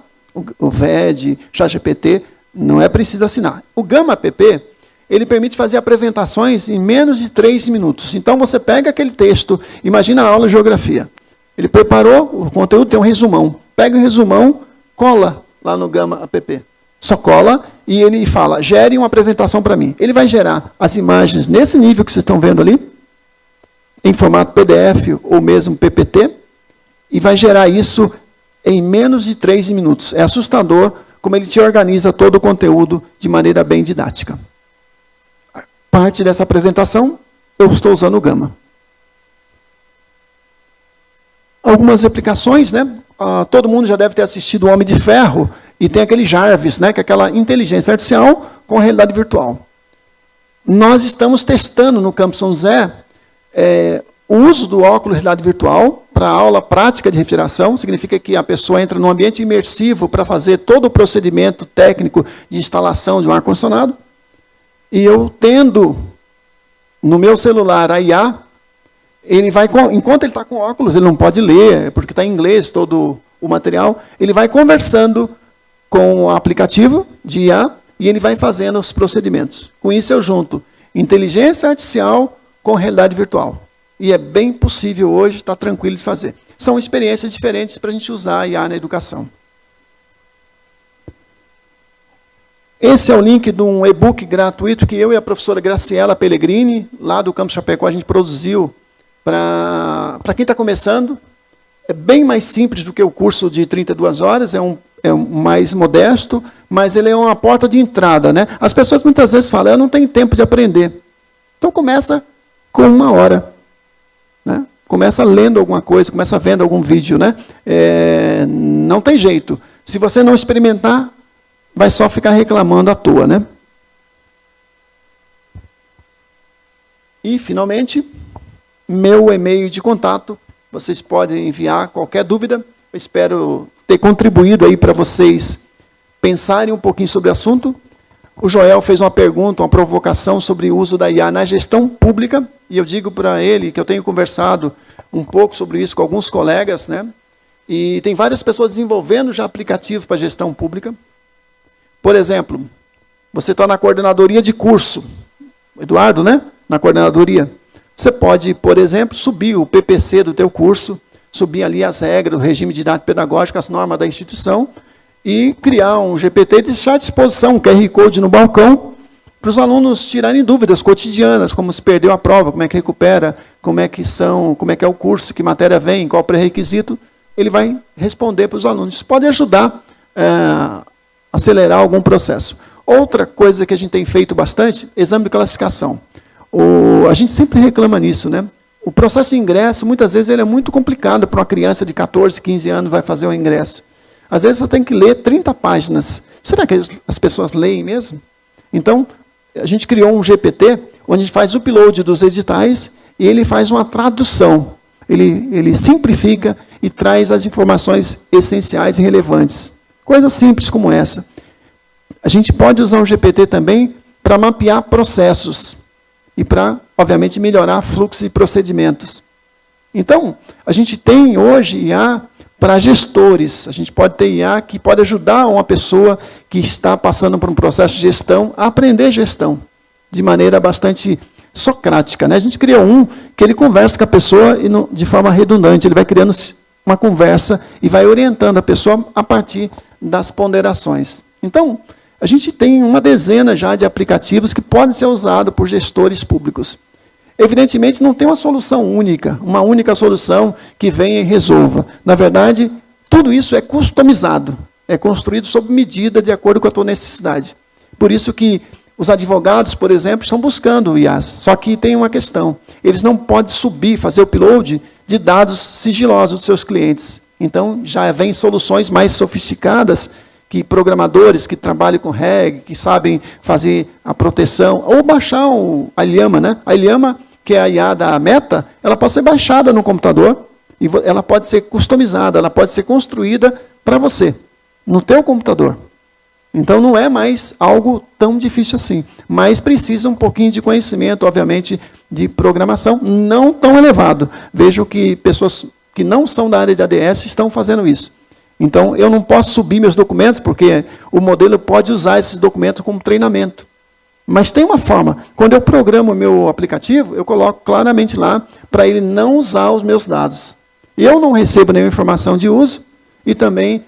O VED, ChatGPT, não é preciso assinar. O Gama app, ele permite fazer apresentações em menos de 3 minutos. Então, você pega aquele texto, imagina a aula de geografia. Ele preparou, o conteúdo tem um resumão. Pega o resumão, cola lá no Gama app. Só cola e ele fala, gere uma apresentação para mim. Ele vai gerar as imagens nesse nível que vocês estão vendo ali, em formato PDF ou mesmo PPT, e vai gerar isso em menos de 3 minutos. É assustador como ele te organiza todo o conteúdo de maneira bem didática. Parte dessa apresentação, eu estou usando o Gama. Algumas aplicações, né? Todo mundo já deve ter assistido o Homem de Ferro, e tem aquele Jarvis, né? Que é aquela inteligência artificial com realidade virtual. Nós estamos testando no Campus São José o uso do óculos de realidade virtual para aula prática de refrigeração. Significa que a pessoa entra num ambiente imersivo para fazer todo o procedimento técnico de instalação de um ar-condicionado. E eu tendo no meu celular a IA, ele vai, enquanto ele está com óculos, ele não pode ler, porque está em inglês todo o material, ele vai conversando com o aplicativo de IA e ele vai fazendo os procedimentos. Com isso eu junto inteligência artificial com realidade virtual. E é bem possível hoje, está tranquilo de fazer. São experiências diferentes para a gente usar a IA na educação. Esse é o link de um e-book gratuito que eu e a professora Graciela Pellegrini, lá do Campus Chapecó, a gente produziu para quem está começando. É bem mais simples do que o curso de 32 horas, é mais modesto, mas ele é uma porta de entrada, né? As pessoas muitas vezes falam, eu não tenho tempo de aprender. Então começa com 1 hora. Né? Começa lendo alguma coisa, começa vendo algum vídeo. Né? Não tem jeito. Se você não experimentar, vai só ficar reclamando à toa. Né? E, finalmente, meu e-mail de contato. Vocês podem enviar qualquer dúvida. Eu espero ter contribuído aí para vocês pensarem um pouquinho sobre o assunto. O Joel fez uma pergunta, uma provocação sobre o uso da IA na gestão pública, e eu digo para ele que eu tenho conversado um pouco sobre isso com alguns colegas, né? E tem várias pessoas desenvolvendo já aplicativos para gestão pública. Por exemplo, você está na coordenadoria de curso, Eduardo, né? Na coordenadoria. Você pode, por exemplo, subir o PPC do teu curso, subir ali as regras, o regime didático pedagógico, as normas da instituição, e criar um GPT e deixar à disposição um QR Code no balcão para os alunos tirarem dúvidas cotidianas, como se perdeu a prova, como é que recupera, como é que é o curso, que matéria vem, qual pré-requisito. Ele vai responder para os alunos. Isso pode ajudar a acelerar algum processo. Outra coisa que a gente tem feito bastante, exame de classificação. A gente sempre reclama nisso, né? O processo de ingresso, muitas vezes, ele é muito complicado para uma criança de 14, 15 anos vai fazer o ingresso. Às vezes, você tem que ler 30 páginas. Será que as pessoas leem mesmo? Então, a gente criou um GPT, onde a gente faz o upload dos editais, e ele faz uma tradução. Ele simplifica e traz as informações essenciais e relevantes. Coisas simples como essa. A gente pode usar o GPT também para mapear processos e para, obviamente, melhorar fluxos e procedimentos. Então, a gente tem hoje IA para gestores. A gente pode ter IA que pode ajudar uma pessoa que está passando por um processo de gestão a aprender gestão de maneira bastante socrática, né? A gente cria um que ele conversa com a pessoa e não, de forma redundante, ele vai criando uma conversa e vai orientando a pessoa a partir das ponderações. Então, a gente tem uma dezena já de aplicativos que podem ser usados por gestores públicos. Evidentemente, não tem uma solução única, uma única solução que venha e resolva. Na verdade, tudo isso é customizado, é construído sob medida, de acordo com a tua necessidade. Por isso que os advogados, por exemplo, estão buscando o IaaS. Só que tem uma questão, eles não podem subir, fazer o upload de dados sigilosos dos seus clientes. Então, já vem soluções mais sofisticadas, que programadores que trabalham com REG, que sabem fazer a proteção, ou baixar a Iliama, né? A Iliama, que é a IA da Meta, ela pode ser baixada no computador, e ela pode ser customizada, ela pode ser construída para você, no teu computador. Então, não é mais algo tão difícil assim, mas precisa um pouquinho de conhecimento, obviamente, de programação, não tão elevado. Vejo que pessoas que não são da área de ADS estão fazendo isso. Então, eu não posso subir meus documentos, porque o modelo pode usar esses documentos como treinamento. Mas tem uma forma. Quando eu programo o meu aplicativo, eu coloco claramente lá para ele não usar os meus dados. Eu não recebo nenhuma informação de uso e também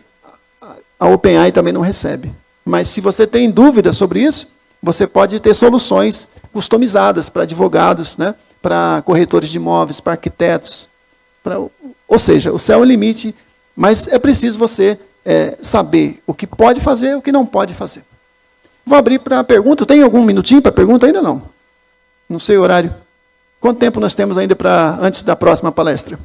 a OpenAI também não recebe. Mas se você tem dúvida sobre isso, você pode ter soluções customizadas para advogados, né, para corretores de imóveis, para arquitetos. Ou seja, o céu é o limite. Mas é preciso você saber o que pode fazer e o que não pode fazer. Vou abrir para a pergunta. Tem algum minutinho para a pergunta ainda? Não. Não sei o horário. Quanto tempo nós temos ainda antes da próxima palestra?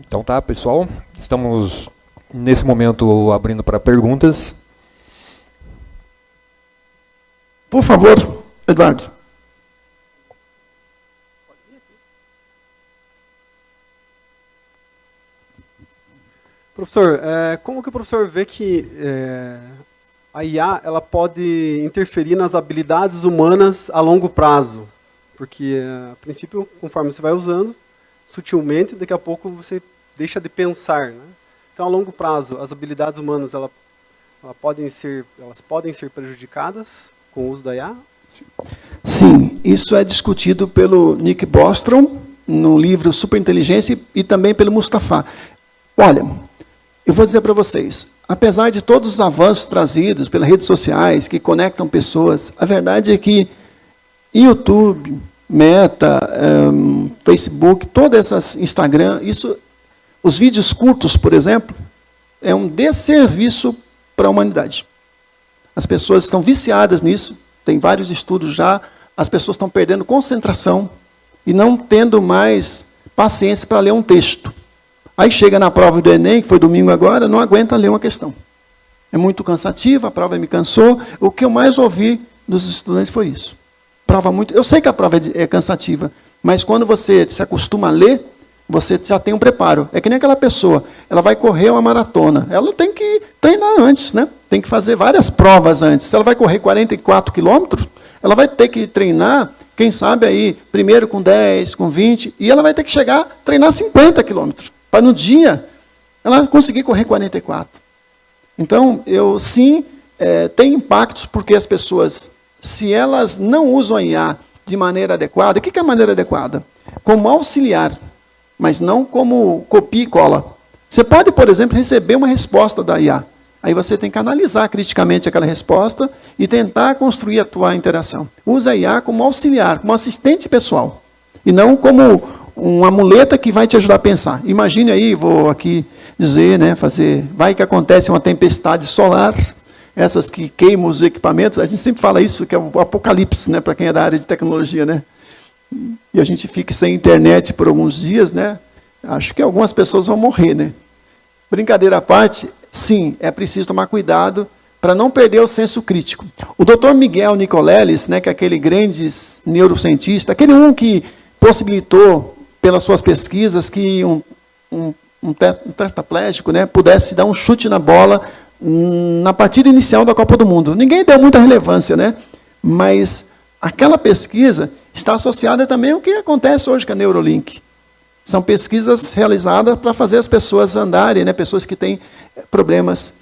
Então tá, pessoal. Estamos, nesse momento, abrindo para perguntas. Por favor, Eduardo. Professor, como que o professor vê que a IA ela pode interferir nas habilidades humanas a longo prazo? Porque, a princípio, conforme você vai usando, sutilmente, daqui a pouco você deixa de pensar, né? Então, a longo prazo, as habilidades humanas elas podem ser prejudicadas com o uso da IA? Sim, isso é discutido pelo Nick Bostrom, no livro Superinteligência, e também pelo Mustafa. Olha, eu vou dizer para vocês, apesar de todos os avanços trazidos pelas redes sociais, que conectam pessoas, a verdade é que YouTube, Meta, Facebook, todas essas Instagram, os vídeos curtos, por exemplo, é um desserviço para a humanidade. As pessoas estão viciadas nisso, tem vários estudos já, as pessoas estão perdendo concentração e não tendo mais paciência para ler um texto. Aí chega na prova do Enem, que foi domingo agora, não aguenta ler uma questão. É muito cansativa, a prova me cansou. O que eu mais ouvi dos estudantes foi isso. Prova muito. Eu sei que a prova é cansativa, mas quando você se acostuma a ler, você já tem um preparo. É que nem aquela pessoa, ela vai correr uma maratona. Ela tem que treinar antes, né? Tem que fazer várias provas antes. Se ela vai correr 44 quilômetros, ela vai ter que treinar, quem sabe aí, primeiro com 10, com 20, e ela vai ter que treinar 50 quilômetros, para no dia ela conseguir correr 44. Então, tem impactos, porque as pessoas, se elas não usam a IA de maneira adequada, o que é a maneira adequada? Como auxiliar, mas não como copia e cola. Você pode, por exemplo, receber uma resposta da IA. Aí você tem que analisar criticamente aquela resposta e tentar construir a tua interação. Usa a IA como auxiliar, como assistente pessoal. E não como uma muleta que vai te ajudar a pensar. Imagine aí, vou aqui dizer, né, vai que acontece uma tempestade solar, essas que queimam os equipamentos, a gente sempre fala isso, que é o apocalipse, né, para quem é da área de tecnologia, né? E a gente fica sem internet por alguns dias, né? Acho que algumas pessoas vão morrer, né? Brincadeira à parte, sim, é preciso tomar cuidado para não perder o senso crítico. O Dr. Miguel Nicoleles, né, que é aquele grande neurocientista, aquele que possibilitou, pelas suas pesquisas, que um tetraplégico, né, pudesse dar um chute na bola na partida inicial da Copa do Mundo. Ninguém deu muita relevância, né? Mas aquela pesquisa está associada também ao que acontece hoje com a Neuralink. São pesquisas realizadas para fazer as pessoas andarem, né? Pessoas que têm problemas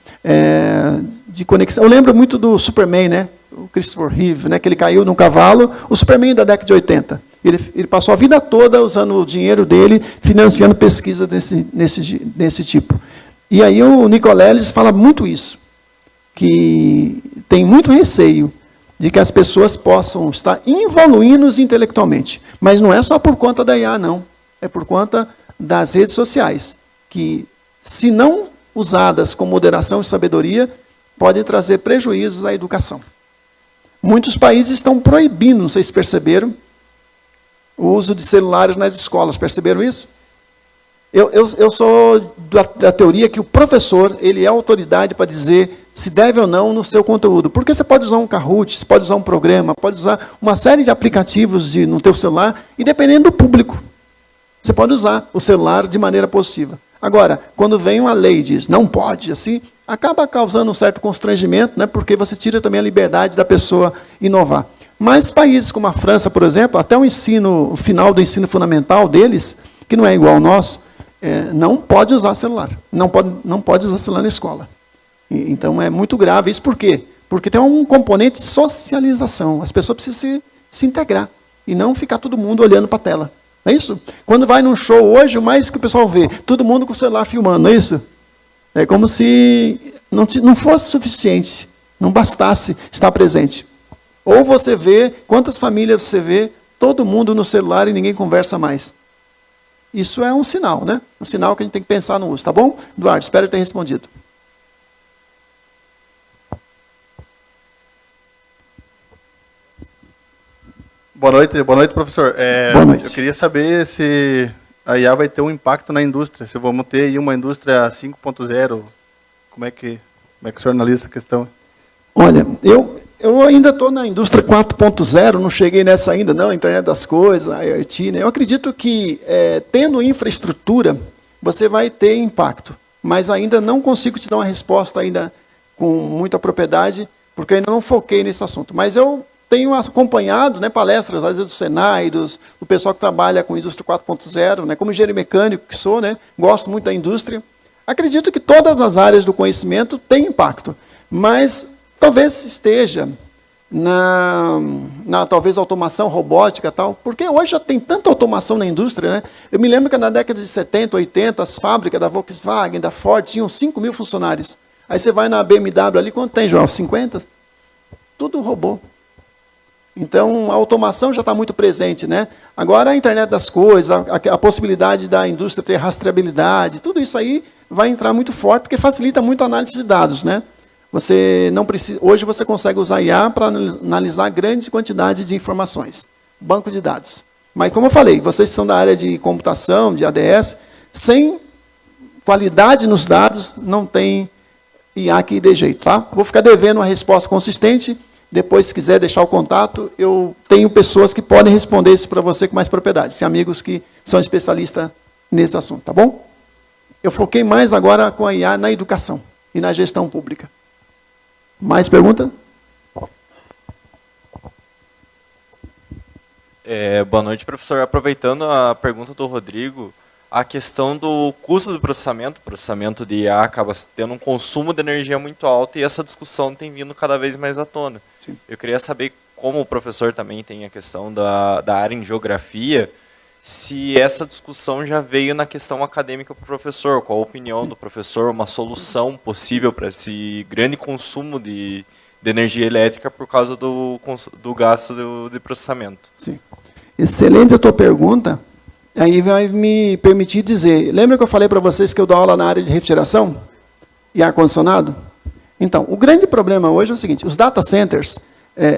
de conexão. Eu lembro muito do Superman, né? O Christopher Reeve, né? Que ele caiu num cavalo. O Superman da década de 80. Ele passou a vida toda usando o dinheiro dele, financiando pesquisa desse tipo. E aí o Nicoleles fala muito isso, que tem muito receio de que as pessoas possam estar evoluindo intelectualmente. Mas não é só por conta da IA, não. É por conta das redes sociais, que, se não usadas com moderação e sabedoria, podem trazer prejuízos à educação. Muitos países estão proibindo, não sei se perceberam, o uso de celulares nas escolas. Perceberam isso? Eu sou da teoria que o professor, ele é autoridade para dizer se deve ou não no seu conteúdo. Porque você pode usar um Kahoot, você pode usar um programa, pode usar uma série de aplicativos no teu celular, e dependendo do público, você pode usar o celular de maneira positiva. Agora, quando vem uma lei e diz, não pode, assim, acaba causando um certo constrangimento, né, porque você tira também a liberdade da pessoa inovar. Mas países como a França, por exemplo, até o final do ensino fundamental deles, que não é igual ao nosso, não pode usar celular. Não pode usar celular na escola. Então, é muito grave. Isso por quê? Porque tem um componente de socialização. As pessoas precisam se integrar e não ficar todo mundo olhando para a tela. Não é isso? Quando vai num show hoje, o mais que o pessoal vê, todo mundo com o celular filmando, não é isso? É como se não fosse suficiente, não bastasse estar presente. Ou você vê, quantas famílias você vê, todo mundo no celular e ninguém conversa mais. Isso é um sinal, né? Um sinal que a gente tem que pensar no uso, tá bom? Eduardo, espero ter respondido. Boa noite, professor. Boa noite. Eu queria saber se a IA vai ter um impacto na indústria, se vamos ter aí uma indústria 5.0, como é que o senhor analisa essa questão? Olha, eu ainda estou na indústria 4.0, não cheguei nessa ainda, não, internet das coisas, a IoT, né? Eu acredito que, tendo infraestrutura, você vai ter impacto, mas ainda não consigo te dar uma resposta ainda com muita propriedade, porque ainda não foquei nesse assunto. Mas eu tenho acompanhado, né, palestras, às vezes do Senai, do pessoal que trabalha com indústria 4.0, né, como engenheiro mecânico que sou, né, gosto muito da indústria. Acredito que todas as áreas do conhecimento têm impacto, mas talvez esteja talvez automação robótica, tal, porque hoje já tem tanta automação na indústria, né? Eu me lembro que na década de 70, 80, as fábricas da Volkswagen, da Ford, tinham 5.000 funcionários. Aí você vai na BMW ali, quanto tem, João? 50? Tudo robô. Então, a automação já está muito presente, né? Agora, a internet das coisas, a possibilidade da indústria ter rastreabilidade, tudo isso aí vai entrar muito forte, porque facilita muito a análise de dados, né? Você não precisa, hoje você consegue usar IA para analisar grandes quantidades de informações, banco de dados. Mas, como eu falei, vocês são da área de computação, de ADS, sem qualidade nos dados, não tem IA que dê jeito, tá? Vou ficar devendo uma resposta consistente. Depois, se quiser deixar o contato, eu tenho pessoas que podem responder isso para você com mais propriedade. Tem amigos que são especialistas nesse assunto, tá bom? Eu foquei mais agora com a IA na educação e na gestão pública. Mais pergunta? Boa noite, professor. Aproveitando a pergunta do Rodrigo, a questão do custo do processamento de IA acaba tendo um consumo de energia muito alto e essa discussão tem vindo cada vez mais à tona. Sim. Eu queria saber, como o professor também tem a questão da área em geografia, se essa discussão já veio na questão acadêmica para o professor, qual a opinião do professor, uma solução possível para esse grande consumo de energia elétrica por causa do gasto de processamento. Sim. Excelente a tua pergunta. Aí vai me permitir dizer, lembra que eu falei para vocês que eu dou aula na área de refrigeração e ar-condicionado? Então, o grande problema hoje é o seguinte, os data centers,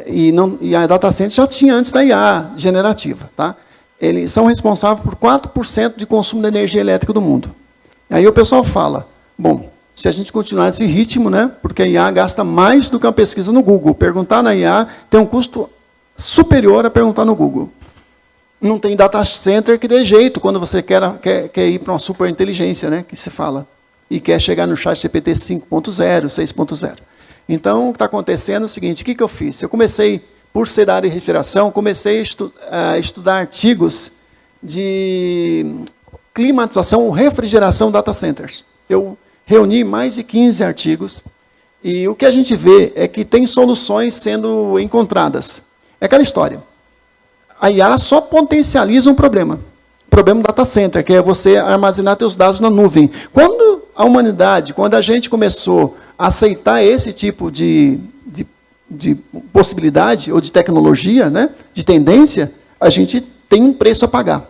e a data center já tinha antes da IA generativa, tá? Eles são responsáveis por 4% de consumo de energia elétrica do mundo. Aí o pessoal fala, bom, se a gente continuar nesse ritmo, né, porque a IA gasta mais do que uma pesquisa no Google. Perguntar na IA tem um custo superior a perguntar no Google. Não tem data center que dê jeito quando você quer ir para uma superinteligência, né, que se fala, e quer chegar no chat GPT 5.0, 6.0. Então, o que está acontecendo é o seguinte, o que eu fiz? Eu comecei, por ser da área de refrigeração, comecei a estudar artigos de climatização ou refrigeração data centers. Eu reuni mais de 15 artigos e o que a gente vê é que tem soluções sendo encontradas. É aquela história. A IA só potencializa um problema. O problema do data center, que é você armazenar seus dados na nuvem. Quando a humanidade, quando a gente começou a aceitar esse tipo de possibilidade ou de tecnologia, né, de tendência, a gente tem um preço a pagar.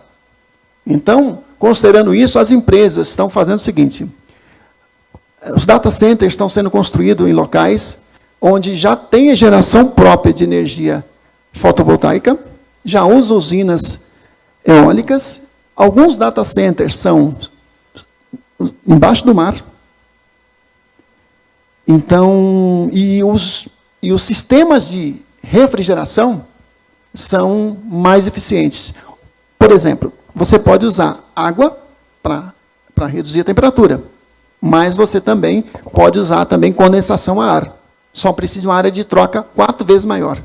Então, considerando isso, as empresas estão fazendo o seguinte: os data centers estão sendo construídos em locais onde já tem a geração própria de energia fotovoltaica, já usa usinas eólicas. Alguns data centers são embaixo do mar. Então, e os sistemas de refrigeração são mais eficientes. Por exemplo, você pode usar água para reduzir a temperatura, mas você também pode usar também condensação a ar. Só precisa de uma área de troca 4 vezes maior.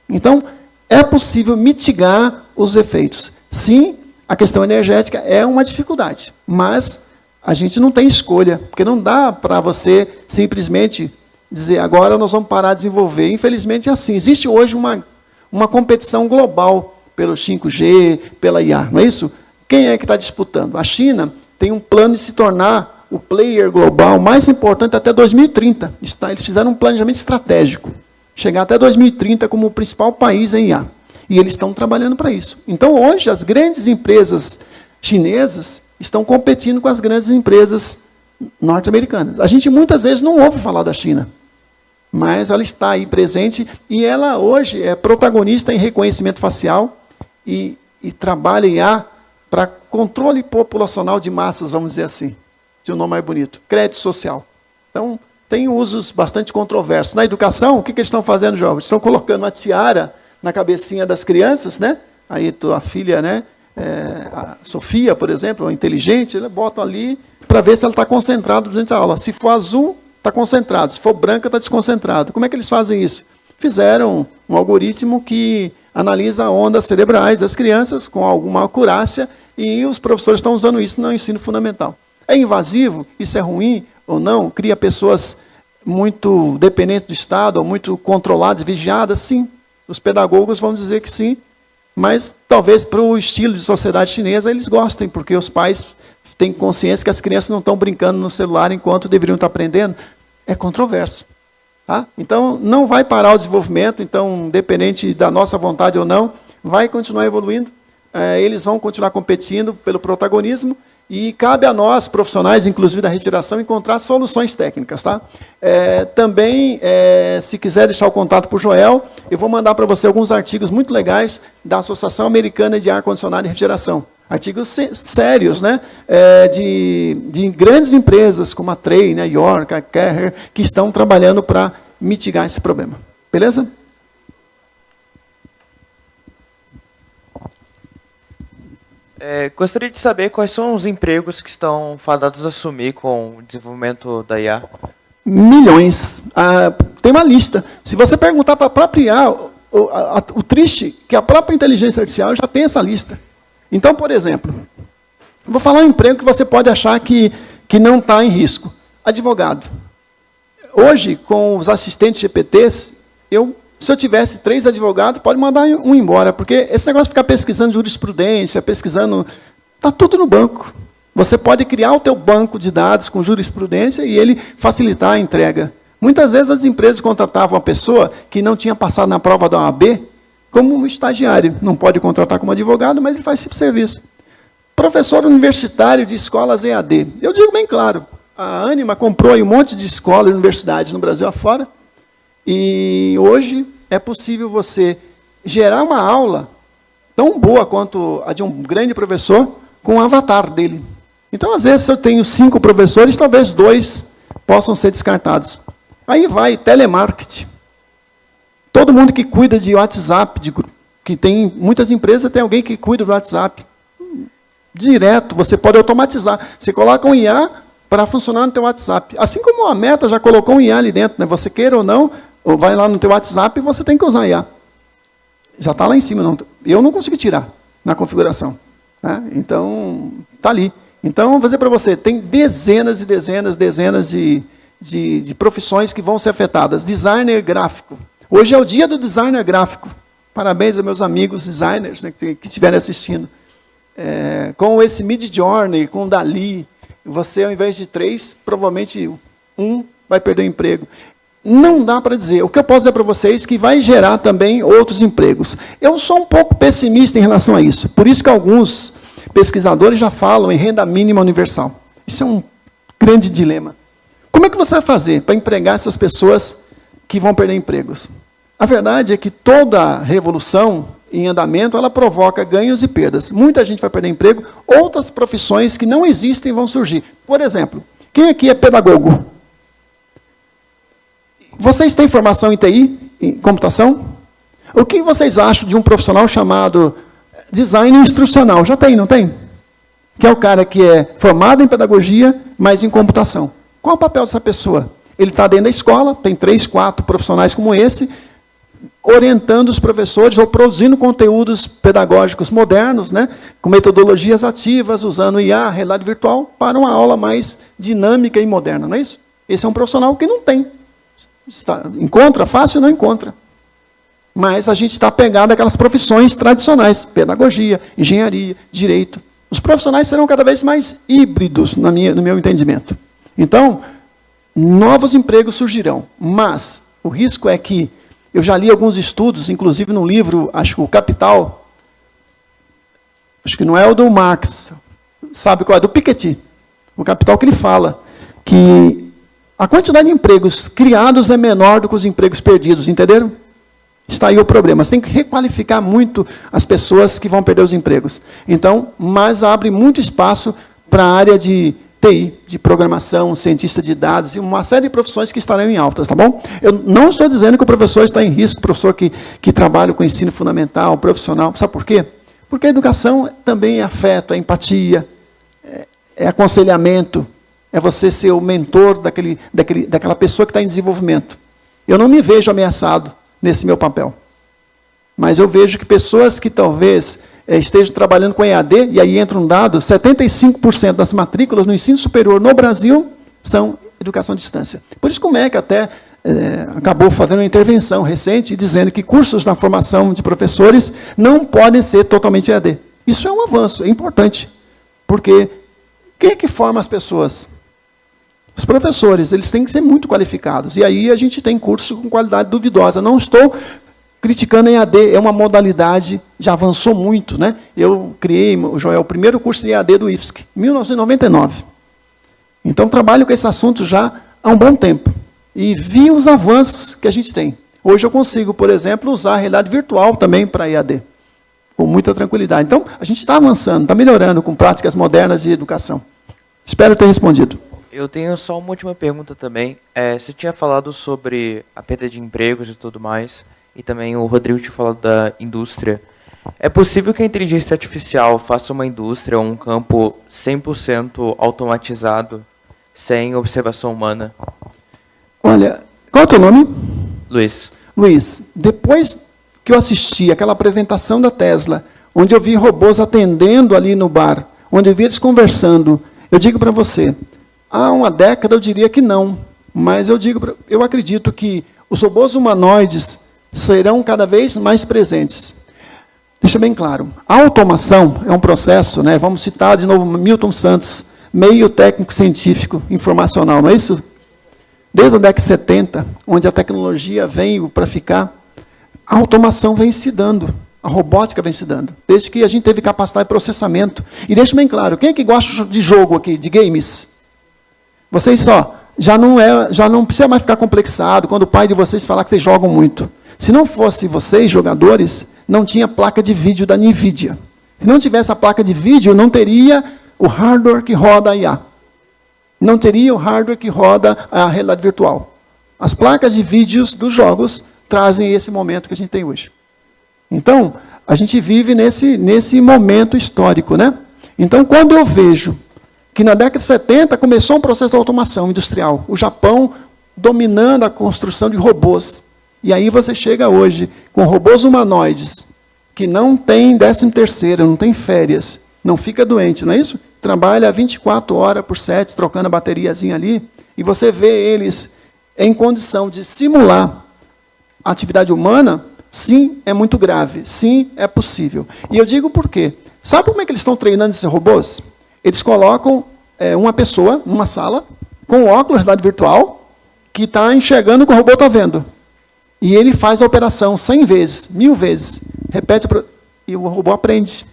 Então, é possível mitigar os efeitos. Sim, a questão energética é uma dificuldade, mas a gente não tem escolha, porque não dá para você simplesmente dizer, agora nós vamos parar de desenvolver. Infelizmente é assim. Existe hoje uma competição global pelo 5G, pela IA, não é isso? Quem é que está disputando? A China tem um plano de se tornar o player global mais importante até 2030. Eles fizeram um planejamento estratégico. Chegar até 2030 como o principal país em IA. E eles estão trabalhando para isso. Então, hoje, as grandes empresas chinesas estão competindo com as grandes empresas norte-americanas. A gente, muitas vezes, não ouve falar da China, mas ela está aí presente e ela, hoje, é protagonista em reconhecimento facial e trabalha em IA para controle populacional de massas, vamos dizer assim, de um nome mais bonito, crédito social. Então, tem usos bastante controversos. Na educação, o que eles estão fazendo, jovens? Estão colocando uma tiara na cabecinha das crianças, né? Aí tua filha, né? A Sofia, por exemplo, inteligente, ela bota ali para ver se ela está concentrada durante a aula. Se for azul, está concentrado. Se for branca, está desconcentrado. Como é que eles fazem isso? Fizeram um algoritmo que analisa ondas cerebrais das crianças com alguma acurácia e os professores estão usando isso no ensino fundamental. É invasivo? Isso é ruim ou não? Cria pessoas muito dependentes do Estado, ou muito controladas, vigiadas? Sim. Os pedagogos vão dizer que sim, mas talvez para o estilo de sociedade chinesa eles gostem, porque os pais têm consciência que as crianças não estão brincando no celular enquanto deveriam estar aprendendo. É controverso. Tá? Então, não vai parar o desenvolvimento, então, independente da nossa vontade ou não, vai continuar evoluindo, eles vão continuar competindo pelo protagonismo, e cabe a nós, profissionais, inclusive da refrigeração, encontrar soluções técnicas. Tá? Também, se quiser deixar o contato para o Joel, eu vou mandar para você alguns artigos muito legais da Associação Americana de Ar-Condicionado e Refrigeração. Artigos sérios, né? De grandes empresas como a Trey, né? York, a Carrier, que estão trabalhando para mitigar esse problema. Beleza? Gostaria de saber quais são os empregos que estão fadados a sumir com o desenvolvimento da IA. Milhões. Tem uma lista. Se você perguntar para a própria IA, o triste é que a própria inteligência artificial já tem essa lista. Então, por exemplo, vou falar um emprego que você pode achar que não está em risco. Advogado. Hoje, com os assistentes GPTs, se eu tivesse 3 advogados, pode mandar um embora, porque esse negócio de ficar pesquisando jurisprudência, pesquisando, está tudo no banco. Você pode criar o teu banco de dados com jurisprudência e ele facilitar a entrega. Muitas vezes as empresas contratavam uma pessoa que não tinha passado na prova da OAB como um estagiário. Não pode contratar como advogado, mas ele faz esse serviço. Professor universitário de escolas EAD. Eu digo bem claro, a Anima comprou aí um monte de escolas e universidades no Brasil afora, e hoje é possível você gerar uma aula tão boa quanto a de um grande professor com o avatar dele. Então, às vezes, se eu tenho 5 professores, talvez 2 possam ser descartados. Aí vai telemarketing. Todo mundo que cuida de WhatsApp, que tem muitas empresas, tem alguém que cuida do WhatsApp. Direto, você pode automatizar. Você coloca um IA para funcionar no teu WhatsApp. Assim como a Meta já colocou um IA ali dentro, né? Você queira ou não, ou vai lá no teu WhatsApp e você tem que usar IA. Já está lá em cima. Eu não consegui tirar na configuração. Né? Então, está ali. Então, vou dizer para você, tem dezenas e dezenas de profissões que vão ser afetadas. Designer gráfico. Hoje é o dia do designer gráfico. Parabéns aos meus amigos designers, né, que estiverem assistindo. Com esse Midjourney, com o Dali, você, ao invés de 3, provavelmente 1 vai perder o emprego. Não dá para dizer. O que eu posso dizer para vocês é que vai gerar também outros empregos. Eu sou um pouco pessimista em relação a isso. Por isso que alguns pesquisadores já falam em renda mínima universal. Isso é um grande dilema. Como é que você vai fazer para empregar essas pessoas que vão perder empregos? A verdade é que toda revolução em andamento, ela provoca ganhos e perdas. Muita gente vai perder emprego, outras profissões que não existem vão surgir. Por exemplo, quem aqui é pedagogo? Vocês têm formação em TI, em computação? O que vocês acham de um profissional chamado design instrucional? Já tem, não tem? Que é o cara que é formado em pedagogia, mas em computação. Qual é o papel dessa pessoa? Ele está dentro da escola, tem 3, 4 profissionais como esse, orientando os professores ou produzindo conteúdos pedagógicos modernos, né, com metodologias ativas, usando IA, realidade virtual, para uma aula mais dinâmica e moderna, não é isso? Esse é um profissional que não tem. Encontra fácil? Não encontra. Mas a gente está pegado àquelas profissões tradicionais, pedagogia, engenharia, direito. Os profissionais serão cada vez mais híbridos, no meu entendimento. Então, novos empregos surgirão, mas o risco é que, eu já li alguns estudos, inclusive no livro, acho que o Capital, acho que não é o do Marx, sabe qual é? Do Piketty. O Capital que ele fala que a quantidade de empregos criados é menor do que os empregos perdidos, entenderam? Está aí o problema. Você tem que requalificar muito as pessoas que vão perder os empregos. Então, mas abre muito espaço para a área de TI, de programação, cientista de dados, e uma série de profissões que estarão em altas, tá bom? Eu não estou dizendo que o professor está em risco, o professor que trabalha com ensino fundamental, profissional, sabe por quê? Porque a educação também é afeto, é empatia, é aconselhamento, é você ser o mentor daquela pessoa que está em desenvolvimento. Eu não me vejo ameaçado nesse meu papel, mas eu vejo que pessoas que talvez estejam trabalhando com EAD, e aí entra um dado, 75% das matrículas no ensino superior no Brasil são educação à distância. Por isso que o MEC até acabou fazendo uma intervenção recente, dizendo que cursos na formação de professores não podem ser totalmente EAD. Isso é um avanço, é importante, porque quem é que forma as pessoas? Os professores, eles têm que ser muito qualificados, e aí a gente tem curso com qualidade duvidosa. Não estou criticando em EAD, é uma modalidade, já avançou muito, né? Eu criei, Joel, o primeiro curso de EAD do IFSC, em 1999. Então, trabalho com esse assunto já há um bom tempo. E vi os avanços que a gente tem. Hoje eu consigo, por exemplo, usar a realidade virtual também para EAD, com muita tranquilidade. Então, a gente está avançando, está melhorando com práticas modernas de educação. Espero ter respondido. Eu tenho só uma última pergunta também. Você tinha falado sobre a perda de empregos e tudo mais, e também o Rodrigo tinha falado da indústria. É possível que a inteligência artificial faça uma indústria, um campo 100% automatizado, sem observação humana? Olha, qual é o teu nome? Luiz. Luiz, depois que eu assisti aquela apresentação da Tesla, onde eu vi robôs atendendo ali no bar, onde eu vi eles conversando, eu digo para você, há uma década eu diria que não, mas eu acredito que os robôs humanoides serão cada vez mais presentes. Deixa bem claro, a automação é um processo, né, vamos citar de novo Milton Santos, meio técnico-científico, informacional, não é isso? Desde a década de 70, onde a tecnologia veio para ficar, a automação vem se dando, a robótica vem se dando, desde que a gente teve capacidade de processamento. E deixa bem claro, quem é que gosta de jogo aqui, de games? Vocês já não precisa mais ficar complexado quando o pai de vocês falar que vocês jogam muito. Se não fosse vocês, jogadores, não tinha placa de vídeo da NVIDIA. Se não tivesse a placa de vídeo, não teria o hardware que roda a IA. Não teria o hardware que roda a realidade virtual. As placas de vídeos dos jogos trazem esse momento que a gente tem hoje. Então, a gente vive nesse momento histórico, né? Então, quando eu vejo que na década de 70 começou um processo de automação industrial, o Japão dominando a construção de robôs, e aí você chega hoje com robôs humanoides, que não tem 13º, não tem férias, não fica doente, não é isso? trabalha 24 horas por 7, trocando a bateriazinha ali, e você vê eles em condição de simular a atividade humana, sim, é muito grave, sim, é possível. E eu digo por quê? Sabe como é que eles estão treinando esses robôs? Eles colocam uma pessoa numa sala, com óculos de realidade virtual, que está enxergando o que o robô está vendo. E ele faz a operação 100 vezes, 1000 vezes, repete, e o robô aprende.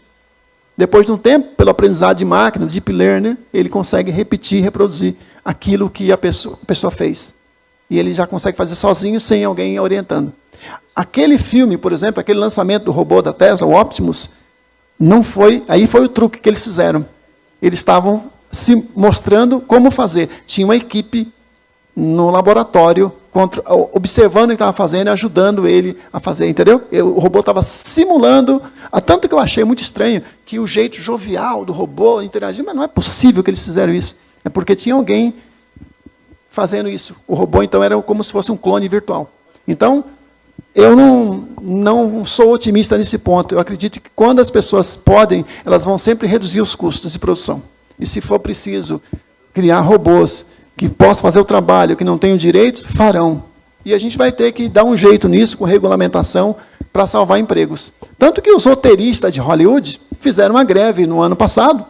Depois de um tempo, pelo aprendizado de máquina, deep learning, ele consegue repetir, reproduzir aquilo que a pessoa fez. E ele já consegue fazer sozinho, sem alguém orientando. Aquele filme, por exemplo, aquele lançamento do robô da Tesla, o Optimus, não foi, aí foi o truque que eles fizeram. Eles estavam se mostrando como fazer. Tinha uma equipe no laboratório, observando o que estava fazendo e ajudando ele a fazer, entendeu? O robô estava simulando, tanto que eu achei muito estranho, que o jeito jovial do robô interagir, mas não é possível que eles fizeram isso. É porque tinha alguém fazendo isso. O robô, então, era como se fosse um clone virtual. Então, eu não sou otimista nesse ponto. Eu acredito que quando as pessoas podem, elas vão sempre reduzir os custos de produção. E se for preciso criar robôs que possam fazer o trabalho, que não tenham direitos, farão. E a gente vai ter que dar um jeito nisso, com regulamentação, para salvar empregos. Tanto que os roteiristas de Hollywood fizeram uma greve no ano passado.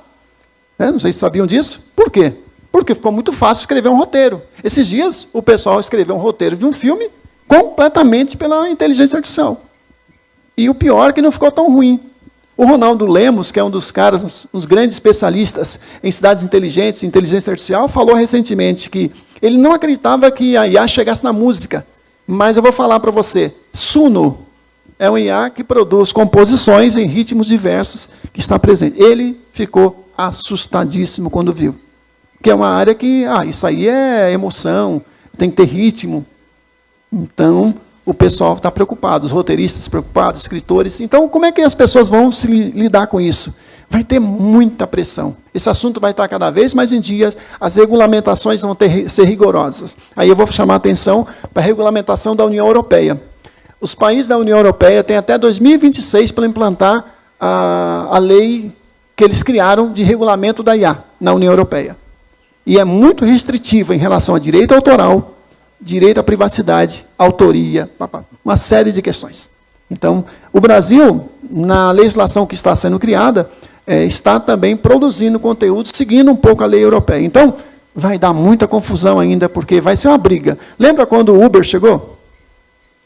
Não sei se sabiam disso. Por quê? Porque ficou muito fácil escrever um roteiro. Esses dias, o pessoal escreveu um roteiro de um filme completamente pela inteligência artificial. E o pior é que não ficou tão ruim. O Ronaldo Lemos, que é um dos caras, uns grandes especialistas em cidades inteligentes, inteligência artificial, falou recentemente que ele não acreditava que a IA chegasse na música. Mas eu vou falar para você, Suno é um IA que produz composições em ritmos diversos que está presente. Ele ficou assustadíssimo quando viu. Que é uma área que, isso aí é emoção, tem que ter ritmo. Então, o pessoal está preocupado, os roteiristas preocupados, os escritores. Então, como é que as pessoas vão se lidar com isso? Vai ter muita pressão. Esse assunto vai estar cada vez mais em dia, as regulamentações vão ser rigorosas. Aí eu vou chamar a atenção para a regulamentação da União Europeia. Os países da União Europeia têm até 2026 para implantar a lei que eles criaram de regulamento da IA na União Europeia. E é muito restritiva em relação a direito autoral, direito à privacidade, autoria, uma série de questões. Então, o Brasil, na legislação que está sendo criada, está também produzindo conteúdo, seguindo um pouco a lei europeia. Então, vai dar muita confusão ainda, porque vai ser uma briga. Lembra quando o Uber chegou?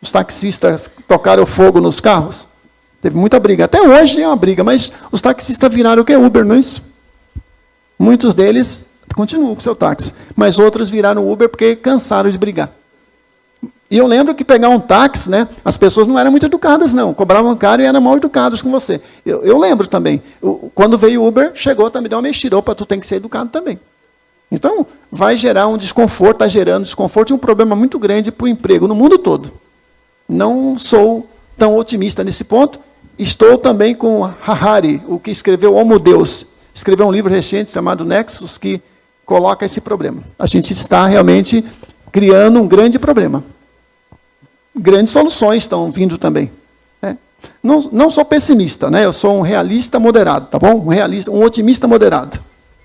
Os taxistas tocaram fogo nos carros? Teve muita briga. Até hoje é uma briga, mas os taxistas viraram o que é Uber, não é isso? Muitos deles continuam com o seu táxi, mas outros viraram Uber porque cansaram de brigar. E eu lembro que pegar um táxi, as pessoas não eram muito educadas, não. Cobravam caro e eram mal educados com você. Eu lembro também. Quando veio o Uber, chegou também, deu uma mexida. Opa, tu tem que ser educado também. Então, vai gerar um desconforto, está gerando desconforto e um problema muito grande para o emprego no mundo todo. Não sou tão otimista nesse ponto. Estou também com Harari, o que escreveu Homo Deus. Escreveu um livro recente chamado Nexus, que coloca esse problema. A gente está realmente criando um grande problema. Grandes soluções estão vindo também. Não sou pessimista, eu sou um realista moderado, tá bom? Um otimista moderado.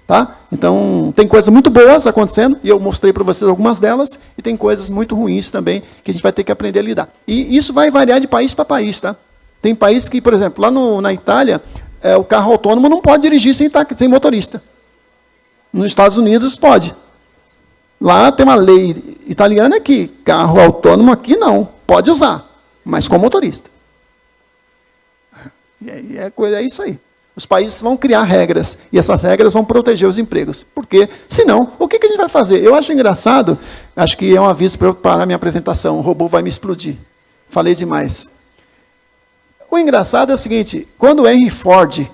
Tá? Então, tem coisas muito boas acontecendo, e eu mostrei para vocês algumas delas, e tem coisas muito ruins também, que a gente vai ter que aprender a lidar. E isso vai variar de país para país. Tá? Tem países que, por exemplo, lá na Itália, o carro autônomo não pode dirigir sem motorista. Nos Estados Unidos, pode. Lá tem uma lei italiana que carro autônomo aqui não, pode usar, mas com motorista. É isso aí. Os países vão criar regras, e essas regras vão proteger os empregos. Porque, senão, o que a gente vai fazer? Eu acho engraçado, acho que é um aviso para eu parar minha apresentação, o robô vai me explodir. Falei demais. O engraçado é o seguinte, quando o Henry Ford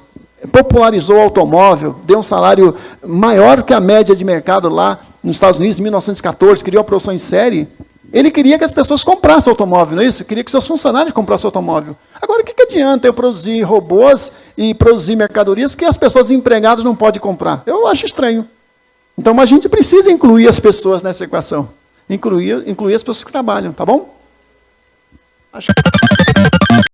popularizou o automóvel, deu um salário maior que a média de mercado lá nos Estados Unidos, em 1914, criou a produção em série, ele queria que as pessoas comprassem automóvel, não é isso? Queria que seus funcionários comprassem automóvel. Agora, o que adianta eu produzir robôs e produzir mercadorias que as pessoas empregadas não podem comprar? Eu acho estranho. Então, a gente precisa incluir as pessoas nessa equação. Incluir as pessoas que trabalham, tá bom? Acho que...